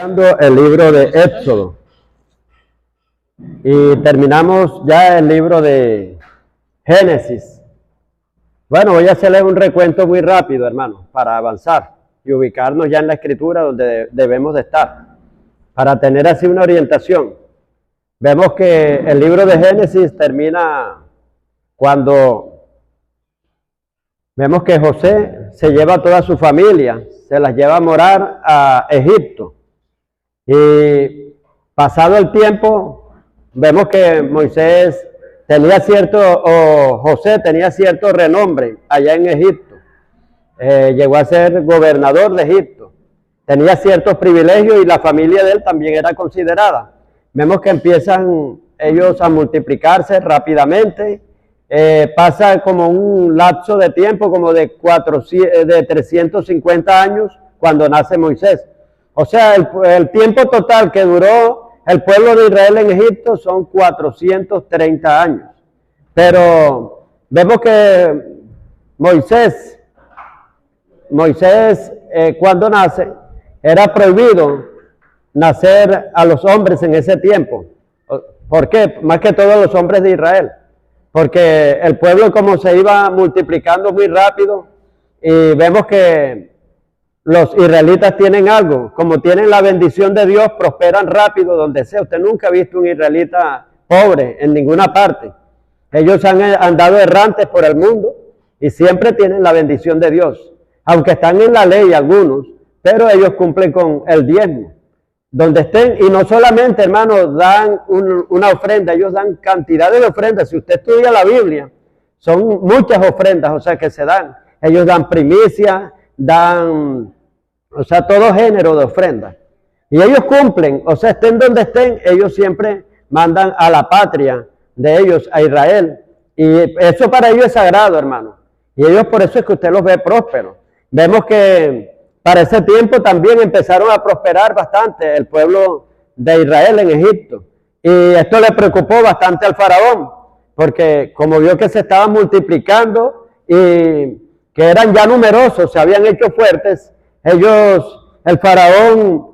El libro de Éxodo y terminamos ya el libro de Génesis. Bueno, voy a hacerles un recuento muy rápido, hermanos, para avanzar y ubicarnos ya en la escritura donde debemos de estar, para tener así una orientación. Vemos que el libro de Génesis termina cuando vemos que José se lleva a toda su familia, se las lleva a morar a Egipto. Y pasado el tiempo, vemos que Moisés tenía José tenía cierto renombre allá en Egipto. Llegó a ser gobernador de Egipto. Tenía ciertos privilegios y la familia de él también era considerada. Vemos que empiezan ellos a multiplicarse rápidamente. Pasa como un lapso de tiempo como de 350 años cuando nace Moisés. O sea, el tiempo total que duró el pueblo de Israel en Egipto son 430 años. Pero vemos que Moisés cuando nace, era prohibido nacer a los hombres en ese tiempo. ¿Por qué? Más que todos los hombres de Israel. Porque el pueblo como se iba multiplicando muy rápido y vemos que los israelitas tienen algo, como tienen la bendición de Dios, prosperan rápido donde sea. Usted nunca ha visto un israelita pobre en ninguna parte. Ellos han andado errantes por el mundo y siempre tienen la bendición de Dios. Aunque están en la ley algunos, pero ellos cumplen con el diezmo. Donde estén, y no solamente, hermanos, dan una ofrenda, ellos dan cantidades de ofrendas. Si usted estudia la Biblia, son muchas ofrendas, o sea, que se dan. Ellos dan primicia, dan, o sea, todo género de ofrenda. Y ellos cumplen, o sea, estén donde estén, ellos siempre mandan a la patria de ellos, a Israel. Y eso para ellos es sagrado, hermano. Y ellos por eso es que usted los ve prósperos. Vemos que para ese tiempo también empezaron a prosperar bastante el pueblo de Israel en Egipto. Y esto le preocupó bastante al faraón, porque como vio que se estaban multiplicando y que eran ya numerosos, se habían hecho fuertes, el faraón,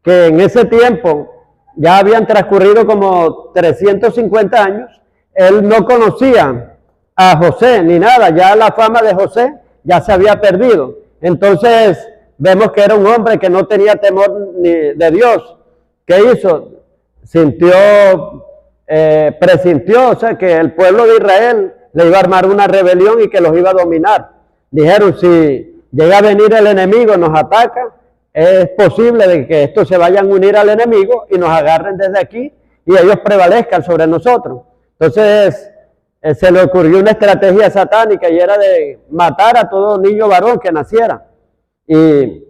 que en ese tiempo ya habían transcurrido como 350 años, él no conocía a José ni nada, ya la fama de José ya se había perdido. Entonces vemos que era un hombre que no tenía temor ni de Dios. ¿Qué hizo? Presintió, o sea, que el pueblo de Israel le iba a armar una rebelión y que los iba a dominar. Dijeron, si llega a venir el enemigo, nos ataca, es posible de que estos se vayan a unir al enemigo y nos agarren desde aquí y ellos prevalezcan sobre nosotros. Entonces, se le ocurrió una estrategia satánica y era de matar a todo niño varón que naciera. Y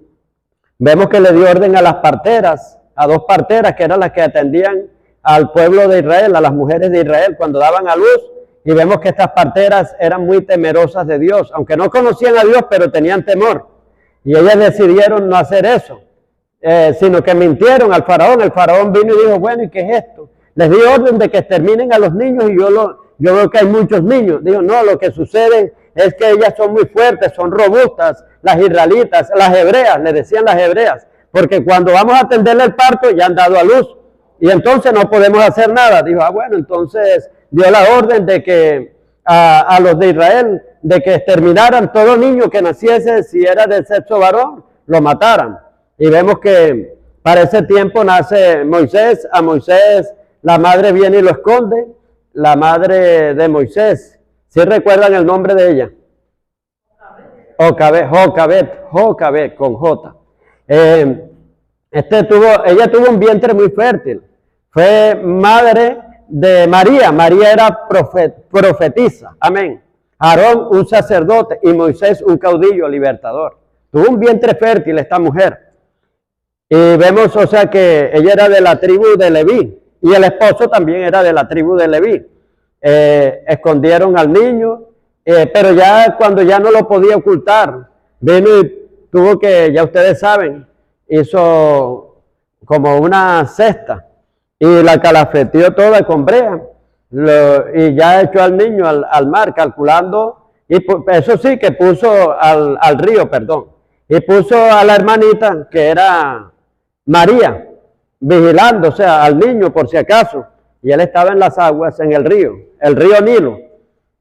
vemos que le dio orden a las parteras, a dos parteras que eran las que atendían al pueblo de Israel, a las mujeres de Israel cuando daban a luz. Y vemos que estas parteras eran muy temerosas de Dios, aunque no conocían a Dios, pero tenían temor. Y ellas decidieron no hacer eso, sino que mintieron al faraón. El faraón vino y dijo, bueno, ¿y qué es esto? Les di orden de que exterminen a los niños y yo veo que hay muchos niños. Digo, no, lo que sucede es que ellas son muy fuertes, son robustas, las israelitas, las hebreas, le decían las hebreas, porque cuando vamos a atenderle el parto ya han dado a luz y entonces no podemos hacer nada. Dijo, bueno, entonces dio la orden de que a los de Israel, de que exterminaran todo niño que naciese, si era del sexo varón, lo mataran. Y vemos que para ese tiempo nace Moisés. A Moisés la madre viene y lo esconde, la madre de Moisés. ¿Sí recuerdan el nombre de ella? Jocabet, con J. Ella tuvo un vientre muy fértil. Fue madre de María. María era profetisa. Amén. Aarón, un sacerdote, y Moisés, un caudillo libertador. Tuvo un vientre fértil esta mujer. Y vemos, o sea, que ella era de la tribu de Leví. Y el esposo también era de la tribu de Leví. Escondieron al niño, pero ya cuando ya no lo podía ocultar, vino y tuvo que, ya ustedes saben, hizo como una cesta y la calafeteó toda con brea y ya echó al niño al mar, calculando, y eso sí, que puso al río, perdón, y puso a la hermanita que era María, vigilando, o sea, al niño por si acaso, y él estaba en las aguas, en el río Nilo.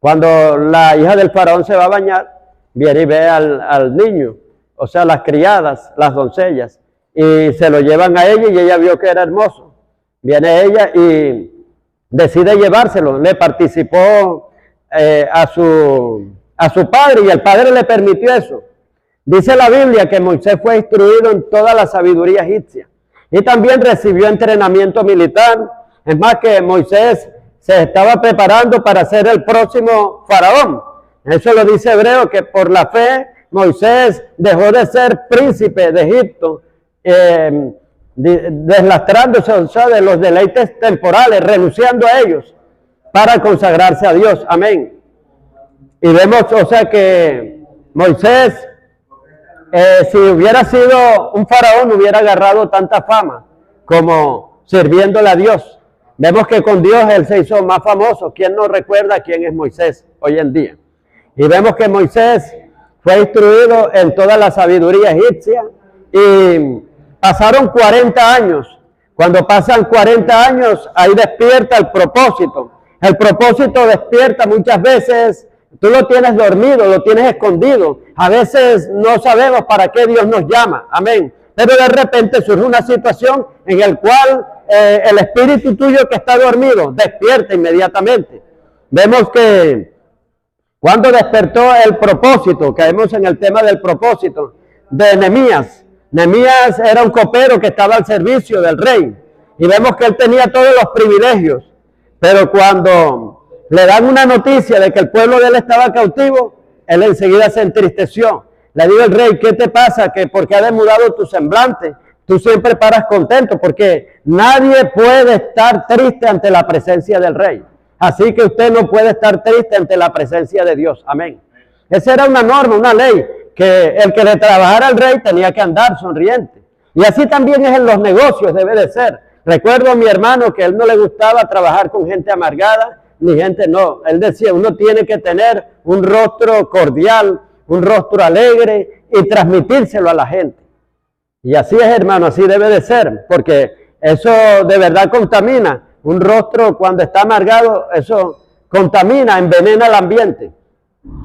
Cuando la hija del faraón se va a bañar, viene y ve al niño, o sea, las criadas, las doncellas, y se lo llevan a ella y ella vio que era hermoso. Viene ella y decide llevárselo, le participó a su padre y el padre le permitió eso. Dice la Biblia que Moisés fue instruido en toda la sabiduría egipcia y también recibió entrenamiento militar. Es más, que Moisés se estaba preparando para ser el próximo faraón. Eso lo dice Hebreo, que por la fe Moisés dejó de ser príncipe de Egipto, deslastrándose, o sea, de los deleites temporales, renunciando a ellos para consagrarse a Dios. Amén. Y vemos, o sea, que Moisés, si hubiera sido un faraón, no hubiera agarrado tanta fama como sirviéndole a Dios. Vemos que con Dios él se hizo más famoso. ¿Quién no recuerda quién es Moisés hoy en día? Y vemos que Moisés fue instruido en toda la sabiduría egipcia y pasaron 40 años. Cuando pasan 40 años, ahí despierta el propósito. El propósito despierta muchas veces. Tú lo tienes dormido, lo tienes escondido. A veces no sabemos para qué Dios nos llama. Amén. Pero de repente surge una situación en la cual el espíritu tuyo que está dormido despierta inmediatamente. Vemos que cuando despertó el propósito, caemos en el tema del propósito de Nehemías. Nehemías era un copero que estaba al servicio del rey y vemos que él tenía todos los privilegios, pero cuando le dan una noticia de que el pueblo de él estaba cautivo, él enseguida se entristeció. Le dijo el rey: ¿qué te pasa? ¿Que por qué ha demudado tu semblante? Tú siempre paras contento, porque nadie puede estar triste ante la presencia del rey. Así que usted no puede estar triste ante la presencia de Dios. Amén. Esa era una norma, una ley, que el que le trabajara al rey tenía que andar sonriente. Y así también es en los negocios, debe de ser. Recuerdo a mi hermano que a él no le gustaba trabajar con gente amargada, ni gente no. Él decía, uno tiene que tener un rostro cordial, un rostro alegre y transmitírselo a la gente. Y así es, hermano, así debe de ser, porque eso de verdad contamina. Un rostro cuando está amargado, eso contamina, envenena el ambiente.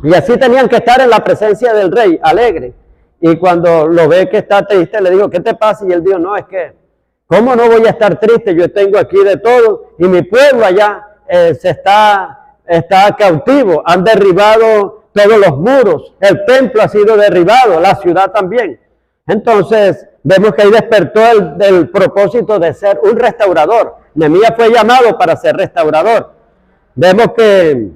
Y así tenían que estar en la presencia del rey, alegre. Y cuando lo ve que está triste, le digo, ¿qué te pasa? Y él dijo, no, es que, ¿cómo no voy a estar triste? Yo tengo aquí de todo y mi pueblo allá está cautivo. Han derribado todos los muros, el templo ha sido derribado, la ciudad también. Entonces, vemos que ahí despertó el propósito de ser un restaurador. Nehemías fue llamado para ser restaurador. Vemos que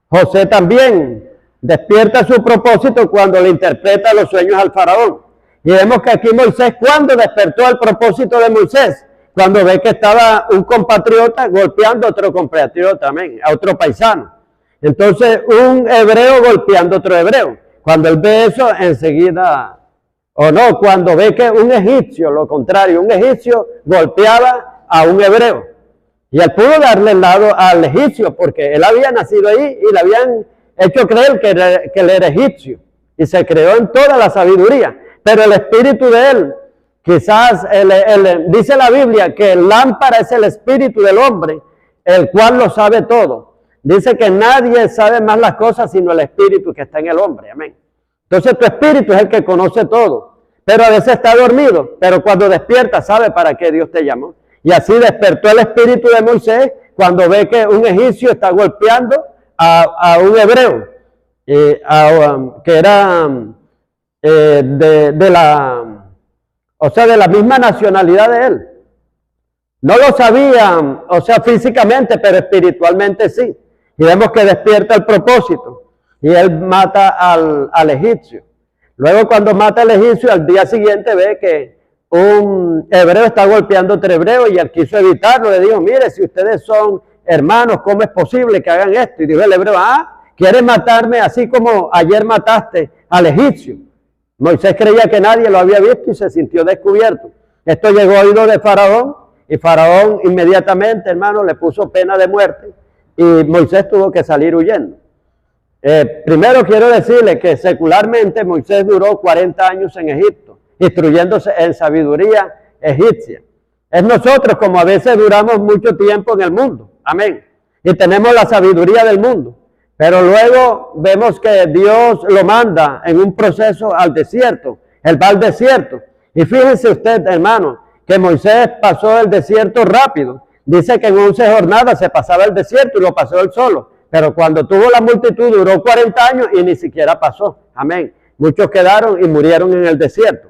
José también despierta su propósito cuando le interpreta los sueños al faraón. Y vemos que aquí Moisés, cuando despertó el propósito de Moisés, cuando ve que estaba un compatriota golpeando a otro compatriota, amén, a otro paisano. Entonces, un hebreo golpeando a otro hebreo. Cuando él ve eso, enseguida... O no, cuando ve que un egipcio, lo contrario, un egipcio golpeaba a un hebreo. Y él pudo darle el lado al egipcio porque él había nacido ahí y le habían hecho creer que él era egipcio. Y se creó en toda la sabiduría. Pero el espíritu de él, quizás, dice la Biblia que el lámpara es el espíritu del hombre, el cual lo sabe todo. Dice que nadie sabe más las cosas sino el espíritu que está en el hombre. Amén. Entonces tu espíritu es el que conoce todo, pero a veces está dormido, pero cuando despierta sabe para qué Dios te llamó. Y así despertó el espíritu de Moisés cuando ve que un egipcio está golpeando a un hebreo, que era de la misma nacionalidad de él. No lo sabía, o sea, físicamente, pero espiritualmente sí. Y vemos que despierta el propósito. Y él mata al egipcio. Luego cuando mata al egipcio, al día siguiente ve que un hebreo está golpeando a otro hebreo y él quiso evitarlo. Le dijo, mire, si ustedes son hermanos, ¿cómo es posible que hagan esto? Y dijo el hebreo, ¿quieres matarme así como ayer mataste al egipcio? Moisés creía que nadie lo había visto y se sintió descubierto. Esto llegó a oído de Faraón y Faraón inmediatamente, hermano, le puso pena de muerte y Moisés tuvo que salir huyendo. Primero quiero decirle que secularmente Moisés duró 40 años en Egipto, instruyéndose en sabiduría egipcia. Es nosotros como a veces duramos mucho tiempo en el mundo, amén, y tenemos la sabiduría del mundo, pero luego vemos que Dios lo manda en un proceso al desierto, él va al desierto, y fíjense usted, hermano, que Moisés pasó el desierto rápido, dice que en 11 jornadas se pasaba el desierto y lo pasó él solo, pero cuando tuvo la multitud duró 40 años y ni siquiera pasó, amén, muchos quedaron y murieron en el desierto.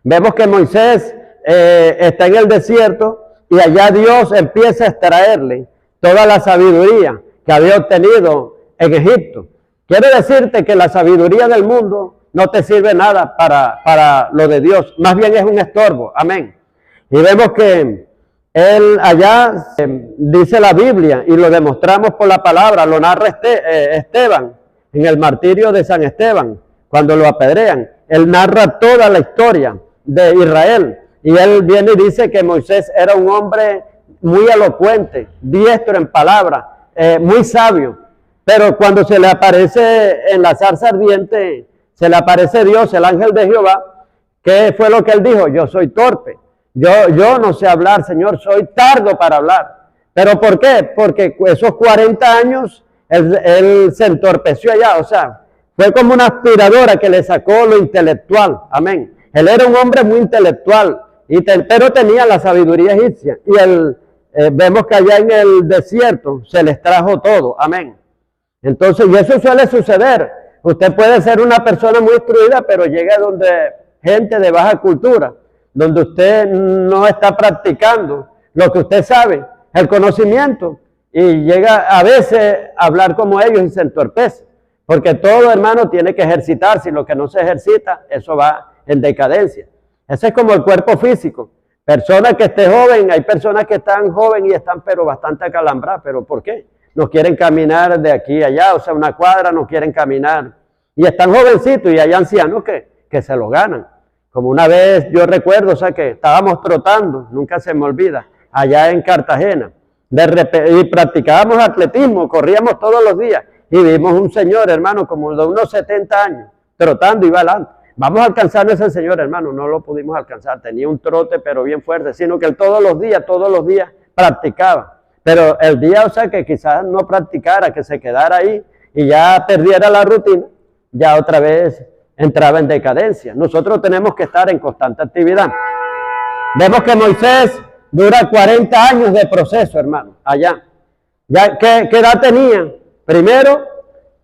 Vemos que Moisés está en el desierto y allá Dios empieza a extraerle toda la sabiduría que había obtenido en Egipto. Quiero decirte que la sabiduría del mundo no te sirve nada para lo de Dios, más bien es un estorbo, amén. Y vemos que él allá, dice la Biblia, y lo demostramos por la palabra, lo narra Esteban, en el martirio de San Esteban, cuando lo apedrean. Él narra toda la historia de Israel, y él viene y dice que Moisés era un hombre muy elocuente, diestro en palabra, muy sabio, pero cuando se le aparece en la zarza ardiente, se le aparece Dios, el ángel de Jehová, ¿qué fue lo que él dijo? Yo soy torpe, yo no sé hablar, Señor, soy tardo para hablar. ¿Pero por qué? Porque esos 40 años él se entorpeció allá, o sea, fue como una aspiradora que le sacó lo intelectual, amén. Él era un hombre muy intelectual, pero tenía la sabiduría egipcia. Y vemos que allá en el desierto se les trajo todo, amén. Entonces, y eso suele suceder. Usted puede ser una persona muy instruida, pero llega donde gente de baja cultura, donde usted no está practicando lo que usted sabe, el conocimiento, y llega a veces a hablar como ellos y se entorpece. Porque todo, hermano, tiene que ejercitarse, y lo que no se ejercita, eso va en decadencia. Ese es como el cuerpo físico. Persona que esté joven, hay personas que están jóvenes y están pero bastante acalambradas. ¿Pero por qué? No quieren caminar de aquí a allá, o sea, una cuadra, no quieren caminar. Y están jovencitos y hay ancianos que se lo ganan. Como una vez yo recuerdo, o sea, que estábamos trotando, nunca se me olvida, allá en Cartagena. Y practicábamos atletismo, corríamos todos los días. Y vimos un señor, hermano, como de unos 70 años, trotando y va adelante. Vamos a alcanzar a ese señor, hermano, no lo pudimos alcanzar, tenía un trote pero bien fuerte, sino que él todos los días practicaba. Pero el día, o sea, que quizás no practicara, que se quedara ahí y ya perdiera la rutina, ya otra vez entraba en decadencia. Nosotros tenemos que estar en constante actividad. Vemos que Moisés dura 40 años de proceso, hermano, allá. ¿Ya qué edad tenía? Primero,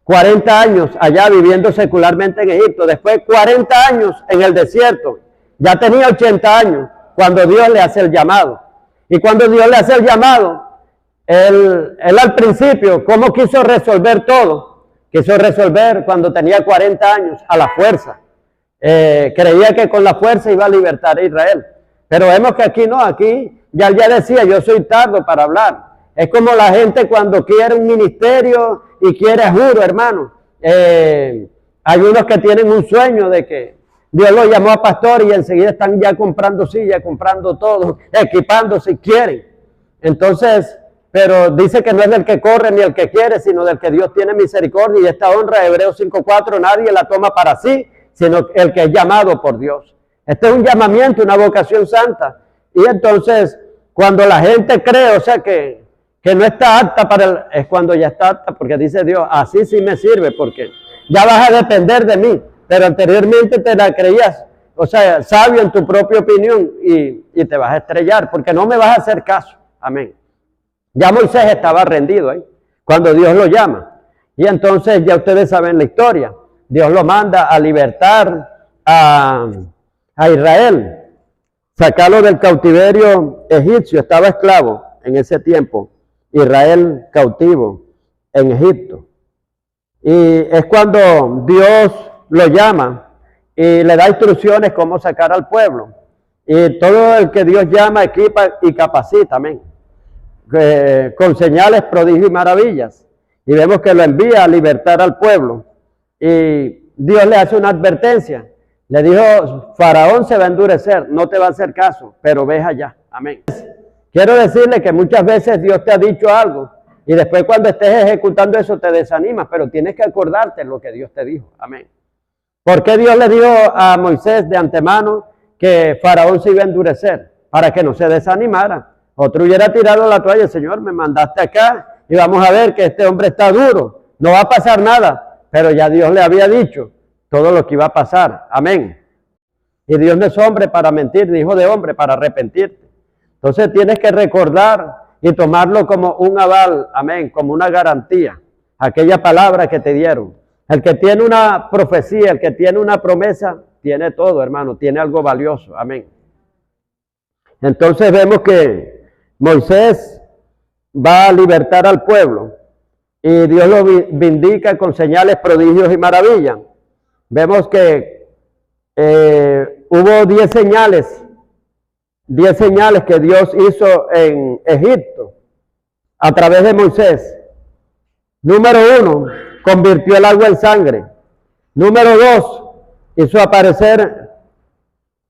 40 años allá viviendo secularmente en Egipto, después 40 años en el desierto, ya tenía 80 años cuando Dios le hace el llamado. Y cuando Dios le hace el llamado, él al principio, ¿cómo quiso resolver todo? Quiso resolver cuando tenía 40 años a la fuerza. Creía que con la fuerza iba a libertar a Israel. Pero vemos que aquí no, aquí ya decía, yo soy tardo para hablar. Es como la gente cuando quiere un ministerio y quiere juro, hermano. Hay unos que tienen un sueño de que Dios los llamó a pastor y enseguida están ya comprando sillas, comprando todo, equipándose si quieren. Entonces, pero dice que no es del que corre ni el que quiere, sino del que Dios tiene misericordia. Y esta honra, Hebreos 5:4, nadie la toma para sí, sino el que es llamado por Dios. Este es un llamamiento, una vocación santa. Y entonces, cuando la gente cree, o sea que no está apta es cuando ya está apta, porque dice Dios, así sí me sirve, porque ya vas a depender de mí, pero anteriormente te la creías, o sea, sabio en tu propia opinión y te vas a estrellar, porque no me vas a hacer caso, amén. Ya Moisés estaba rendido ahí, cuando Dios lo llama, y entonces ya ustedes saben la historia, Dios lo manda a libertar a Israel, sacarlo del cautiverio egipcio, estaba esclavo en ese tiempo, Israel cautivo en Egipto. Y es cuando Dios lo llama y le da instrucciones cómo sacar al pueblo. Y todo el que Dios llama, equipa y capacita, amén. Con señales, prodigios y maravillas. Y vemos que lo envía a libertar al pueblo. Y Dios le hace una advertencia. Le dijo, Faraón se va a endurecer, no te va a hacer caso, pero ves allá, amén. Quiero decirle que muchas veces Dios te ha dicho algo y después cuando estés ejecutando eso te desanimas, pero tienes que acordarte lo que Dios te dijo. Amén. ¿Por qué Dios le dijo a Moisés de antemano que Faraón se iba a endurecer para que no se desanimara. Otro hubiera tirado la toalla, Señor, me mandaste acá y vamos a ver que este hombre está duro, no va a pasar nada, pero ya Dios le había dicho todo lo que iba a pasar. Amén. Y Dios no es hombre para mentir, ni hijo de hombre para arrepentirte. Entonces tienes que recordar y tomarlo como un aval, amén, como una garantía, aquella palabra que te dieron. El que tiene una profecía, el que tiene una promesa, tiene todo, hermano, tiene algo valioso, amén. Entonces vemos que Moisés va a libertar al pueblo y Dios lo vindica con señales, prodigios y maravillas. Vemos que hubo 10 señales que Dios hizo en Egipto a través de Moisés. Número 1, convirtió el agua en sangre. Número 2, hizo aparecer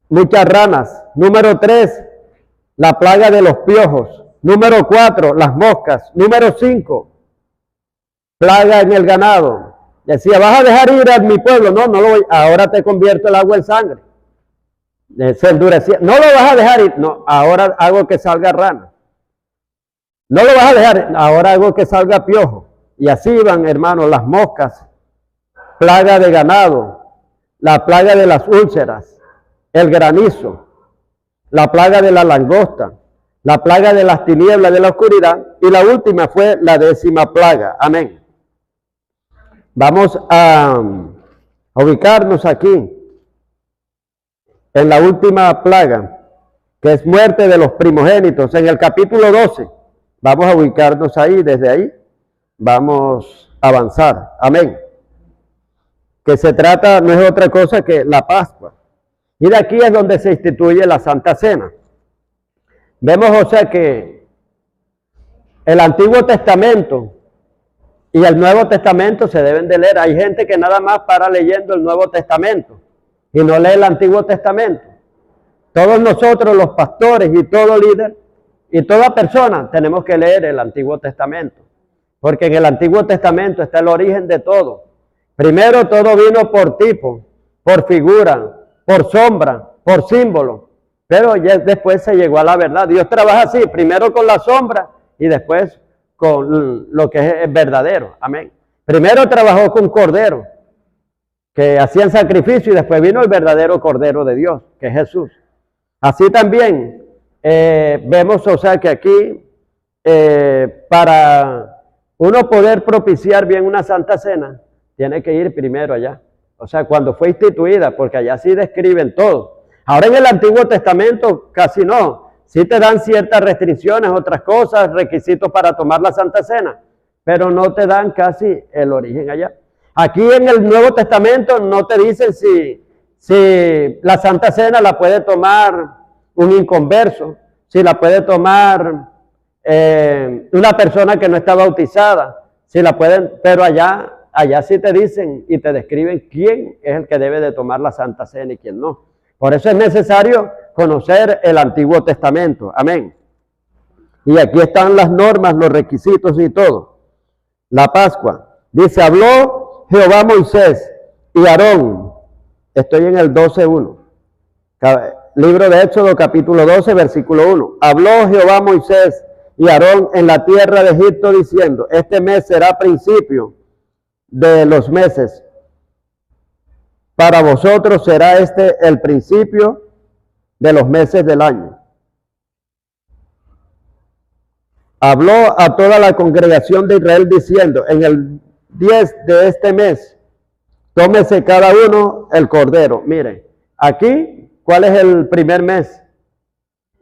muchas ranas. Número 3, la plaga de los piojos. Número 4, las moscas. Número 5, plaga en el ganado. Decía, ¿vas a dejar ir a mi pueblo? No, no lo voy. Ahora te convierto el agua en sangre. Se endurecía. No lo vas a dejar ir. No, ahora hago que salga rana. No lo vas a dejar. Ahora hago que salga piojo. Y así van, hermanos, las moscas, plaga de ganado, la plaga de las úlceras, el granizo, la plaga de la langosta, la plaga de las tinieblas, de la oscuridad, y la última fue la 10ª plaga. Amén. Vamos a ubicarnos aquí en la última plaga, que es muerte de los primogénitos, en el capítulo 12. Vamos a ubicarnos ahí, desde ahí vamos a avanzar. Amén. Que se trata, no es otra cosa que la Pascua. Y de aquí es donde se instituye la Santa Cena. Vemos, o sea, que el Antiguo Testamento y el Nuevo Testamento se deben de leer. Hay gente que nada más para leyendo el Nuevo Testamento y no lee el Antiguo Testamento. Todos nosotros, los pastores y todo líder y toda persona, tenemos que leer el Antiguo Testamento. Porque en el Antiguo Testamento está el origen de todo. Primero todo vino por tipo, por figura, por sombra, por símbolo. Pero ya después se llegó a la verdad. Dios trabaja así, primero con la sombra y después con lo que es verdadero. Amén. Primero trabajó con cordero, que hacían sacrificio, y después vino el verdadero Cordero de Dios, que es Jesús. Así también vemos, o sea, que aquí para uno poder propiciar bien una Santa Cena, tiene que ir primero allá. O sea, cuando fue instituida, porque allá sí describen todo. Ahora en el Antiguo Testamento casi no. Sí te dan ciertas restricciones, otras cosas, requisitos para tomar la Santa Cena, pero no te dan casi el origen allá. Aquí en el Nuevo Testamento no te dicen si la Santa Cena la puede tomar un inconverso, si la puede tomar una persona que no está bautizada, si la pueden, pero allá sí te dicen y te describen quién es el que debe de tomar la Santa Cena y quién no. Por eso es necesario conocer el Antiguo Testamento. Amén. Y aquí están las normas, los requisitos y todo. La Pascua. Dice, habló Jehová a Moisés y Aarón. Estoy en el 12:1. Libro de Éxodo, capítulo 12, versículo 1. Habló Jehová a Moisés y Aarón en la tierra de Egipto diciendo, este mes será principio de los meses. Para vosotros será este el principio de los meses del año. Habló a toda la congregación de Israel diciendo, en el 10 de este mes, tómese cada uno el cordero. Miren, aquí, ¿cuál es el primer mes?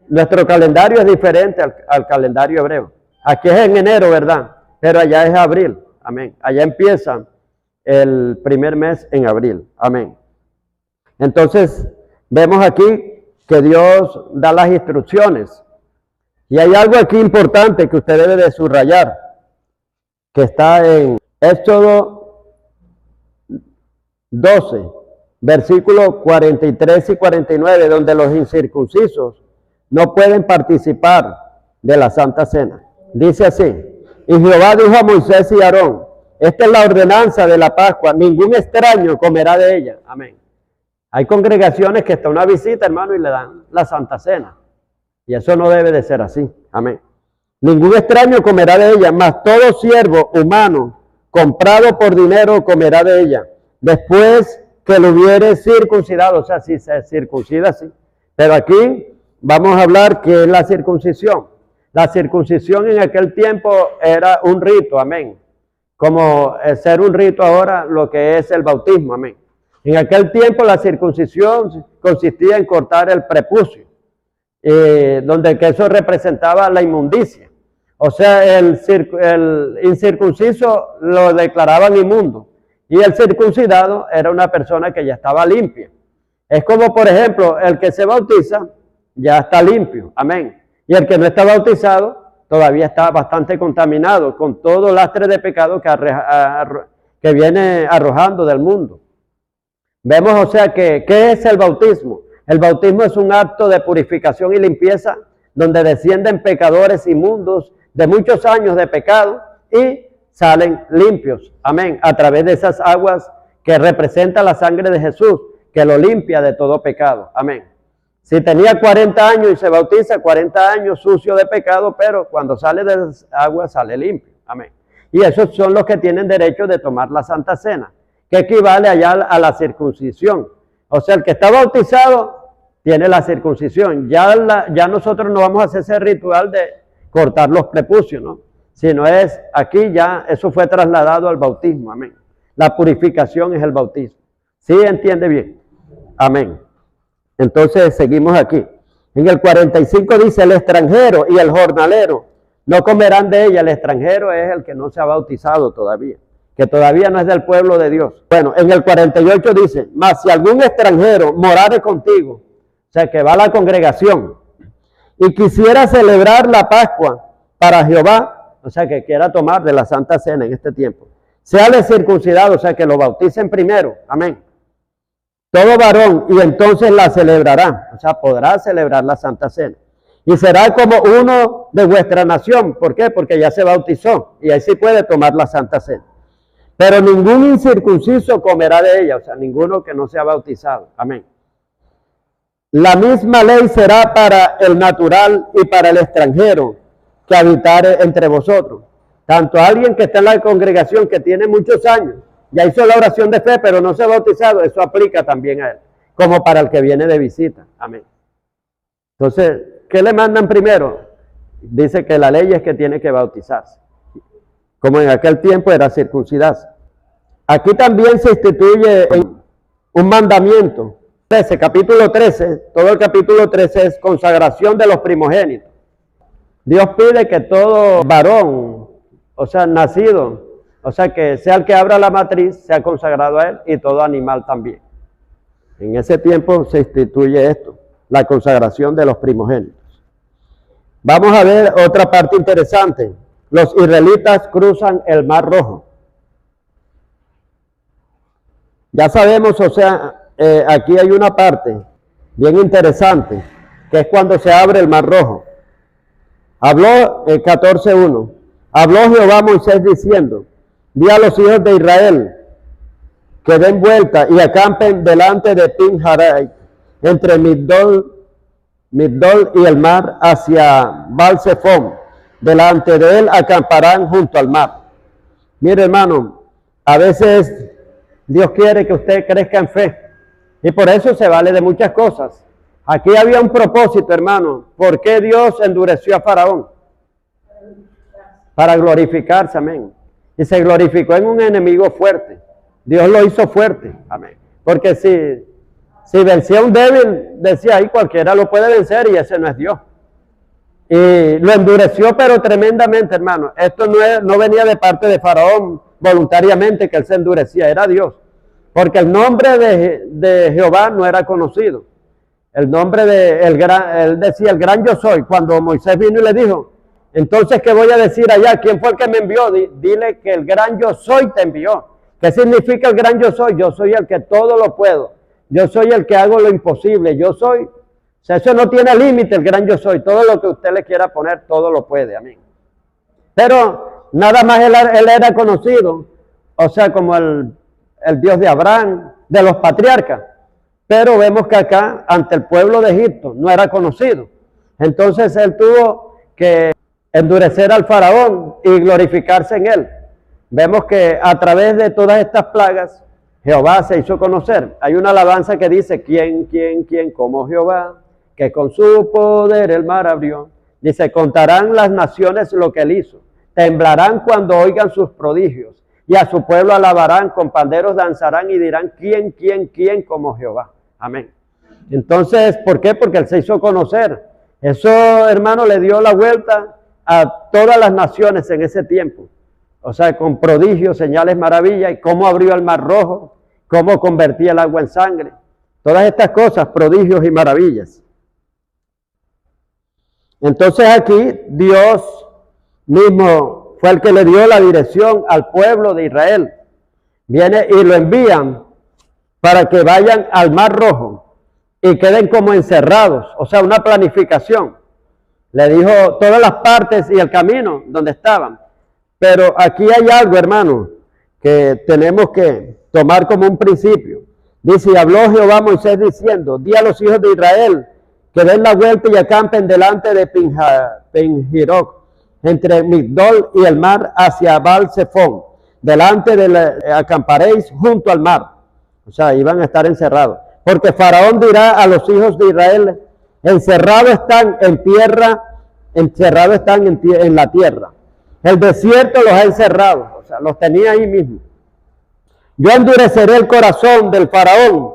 Nuestro calendario es diferente al calendario hebreo. Aquí es en enero, ¿verdad? Pero allá es abril. Amén. Allá empieza el primer mes en abril. Amén. Entonces, vemos aquí que Dios da las instrucciones. Y hay algo aquí importante que usted debe de subrayar, que está en Éxodo 12, versículos 43 y 49, donde los incircuncisos no pueden participar de la Santa Cena. Dice así, y Jehová dijo a Moisés y Aarón, esta es la ordenanza de la Pascua, ningún extraño comerá de ella. Amén. Hay congregaciones que está una visita, hermano, y le dan la Santa Cena. Y eso no debe de ser así. Amén. Ningún extraño comerá de ella, mas todo siervo humano comprado por dinero comerá de ella. Después que lo hubiere circuncidado, o sea, si se circuncida, sí. Pero aquí vamos a hablar que es la circuncisión. La circuncisión en aquel tiempo era un rito, amén. Como ser un rito ahora lo que es el bautismo, amén. En aquel tiempo la circuncisión consistía en cortar el prepucio, donde que eso representaba la inmundicia. O sea, el incircunciso lo declaraban inmundo y el circuncidado era una persona que ya estaba limpia. Es como, por ejemplo, el que se bautiza ya está limpio, amén. Y el que no está bautizado todavía está bastante contaminado con todo lastre de pecado que viene arrojando del mundo. Vemos, o sea, que ¿qué es el bautismo? El bautismo es un acto de purificación y limpieza donde descienden pecadores inmundos de muchos años de pecado y salen limpios, amén, a través de esas aguas que representa la sangre de Jesús, que lo limpia de todo pecado, amén. Si tenía 40 años y se bautiza, 40 años sucio de pecado, pero cuando sale de las aguas sale limpio, amén. Y esos son los que tienen derecho de tomar la Santa Cena, que equivale allá a la circuncisión. O sea, el que está bautizado tiene la circuncisión. Ya nosotros no vamos a hacer ese ritual de cortar los prepucios, ¿no? Sino es aquí ya, eso fue trasladado al bautismo, amén. La purificación es el bautismo. ¿Sí entiende bien? Amén. Entonces seguimos aquí. En el 45 dice, el extranjero y el jornalero no comerán de ella. El extranjero es el que no se ha bautizado todavía, que todavía no es del pueblo de Dios. Bueno, en el 48 dice, mas si algún extranjero morare contigo, o sea, que va a la congregación, y quisiera celebrar la Pascua para Jehová, o sea, que quiera tomar de la Santa Cena en este tiempo, sea de circuncidado, o sea, que lo bauticen primero, amén. Todo varón, y entonces la celebrará, o sea, podrá celebrar la Santa Cena. Y será como uno de vuestra nación. ¿Por qué? Porque ya se bautizó, y ahí sí puede tomar la Santa Cena. Pero ningún incircunciso comerá de ella, o sea, ninguno que no sea bautizado. Amén. La misma ley será para el natural y para el extranjero que habitare entre vosotros. Tanto alguien que está en la congregación que tiene muchos años, ya hizo la oración de fe, pero no se ha bautizado, eso aplica también a él, como para el que viene de visita. Amén. Entonces, ¿qué le mandan primero? Dice que la ley es que tiene que bautizarse, como en aquel tiempo era circuncidarse. Aquí también se instituye un mandamiento. Capítulo 13, todo el capítulo 13 es consagración de los primogénitos. Dios pide que todo varón, o sea, nacido, o sea, que sea el que abra la matriz, sea consagrado a él, y todo animal también. En ese tiempo se instituye esto, la consagración de los primogénitos. Vamos a ver otra parte interesante. Los israelitas cruzan el Mar Rojo. Ya sabemos, o sea, aquí hay una parte bien interesante, que es cuando se abre el Mar Rojo. Habló, 14:1, habló Jehová a Moisés diciendo, di a los hijos de Israel que den vuelta y acampen delante de Pin-Harai, entre Migdol y el mar, hacia Baal-Zephón. Delante de él acamparán junto al mar. Mire, hermano, a veces Dios quiere que usted crezca en fe, y por eso se vale de muchas cosas. Aquí había un propósito, hermano. ¿Por qué Dios endureció a Faraón? Para glorificarse, amén. Y se glorificó en un enemigo fuerte. Dios lo hizo fuerte, amén. Porque si vencía a un débil, decía ahí cualquiera lo puede vencer, y ese no es Dios. Y lo endureció, pero tremendamente, hermano. Esto no venía de parte de Faraón voluntariamente, que él se endurecía, era Dios. Porque el nombre de Jehová no era conocido. El nombre él decía el gran yo soy. Cuando Moisés vino y le dijo, entonces, ¿qué voy a decir allá? ¿Quién fue el que me envió? Dile que el gran yo soy te envió. ¿Qué significa el gran yo soy? Yo soy el que todo lo puedo. Yo soy el que hago lo imposible. Yo soy, o sea, eso no tiene límite, el gran yo soy. Todo lo que usted le quiera poner, todo lo puede, amén. Pero nada más él era conocido, o sea, como el Dios de Abraham, de los patriarcas. Pero vemos que acá, ante el pueblo de Egipto, no era conocido. Entonces él tuvo que endurecer al faraón y glorificarse en él. Vemos que a través de todas estas plagas, Jehová se hizo conocer. Hay una alabanza que dice, ¿quién como Jehová? Que con su poder el mar abrió. Dice, contarán las naciones lo que él hizo. Temblarán cuando oigan sus prodigios. Y a su pueblo alabarán, con panderos danzarán y dirán, ¿quién como Jehová? Amén. Entonces, ¿por qué? Porque él se hizo conocer. Eso, hermano, le dio la vuelta a todas las naciones en ese tiempo. O sea, con prodigios, señales, maravillas, y cómo abrió el mar rojo, cómo convertía el agua en sangre. Todas estas cosas, prodigios y maravillas. Entonces aquí Dios mismo fue el que le dio la dirección al pueblo de Israel. Viene y lo envían para que vayan al mar rojo y queden como encerrados, o sea, una planificación. Le dijo todas las partes y el camino donde estaban. Pero aquí hay algo, hermano, que tenemos que tomar como un principio. Dice, y habló Jehová a Moisés diciendo, di a los hijos de Israel que den la vuelta y acampen delante de Pinhiroc, entre Migdol y el mar, hacia Baal-Zephón. Delante acamparéis junto al mar. O sea, iban a estar encerrados. Porque Faraón dirá a los hijos de Israel, encerrados están en tierra, encerrados están en la tierra. El desierto los ha encerrado, o sea, los tenía ahí mismo. Yo endureceré el corazón del Faraón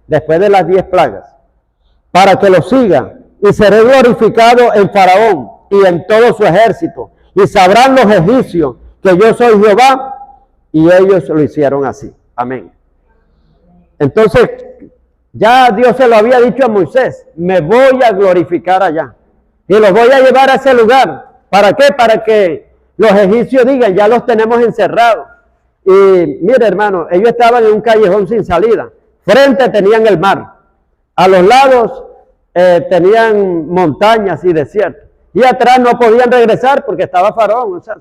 después de las 10 plagas, para que lo siga, y seré glorificado en Faraón y en todo su ejército, y sabrán los egipcios que yo soy Jehová, y ellos lo hicieron así. Amén. Entonces, ya Dios se lo había dicho a Moisés, me voy a glorificar allá, y los voy a llevar a ese lugar. ¿Para qué? Para que los egipcios digan, ya los tenemos encerrados. Y mire, hermano, ellos estaban en un callejón sin salida. Frente tenían el mar. A los lados tenían montañas y desiertos. Y atrás no podían regresar porque estaba Faraón. O sea,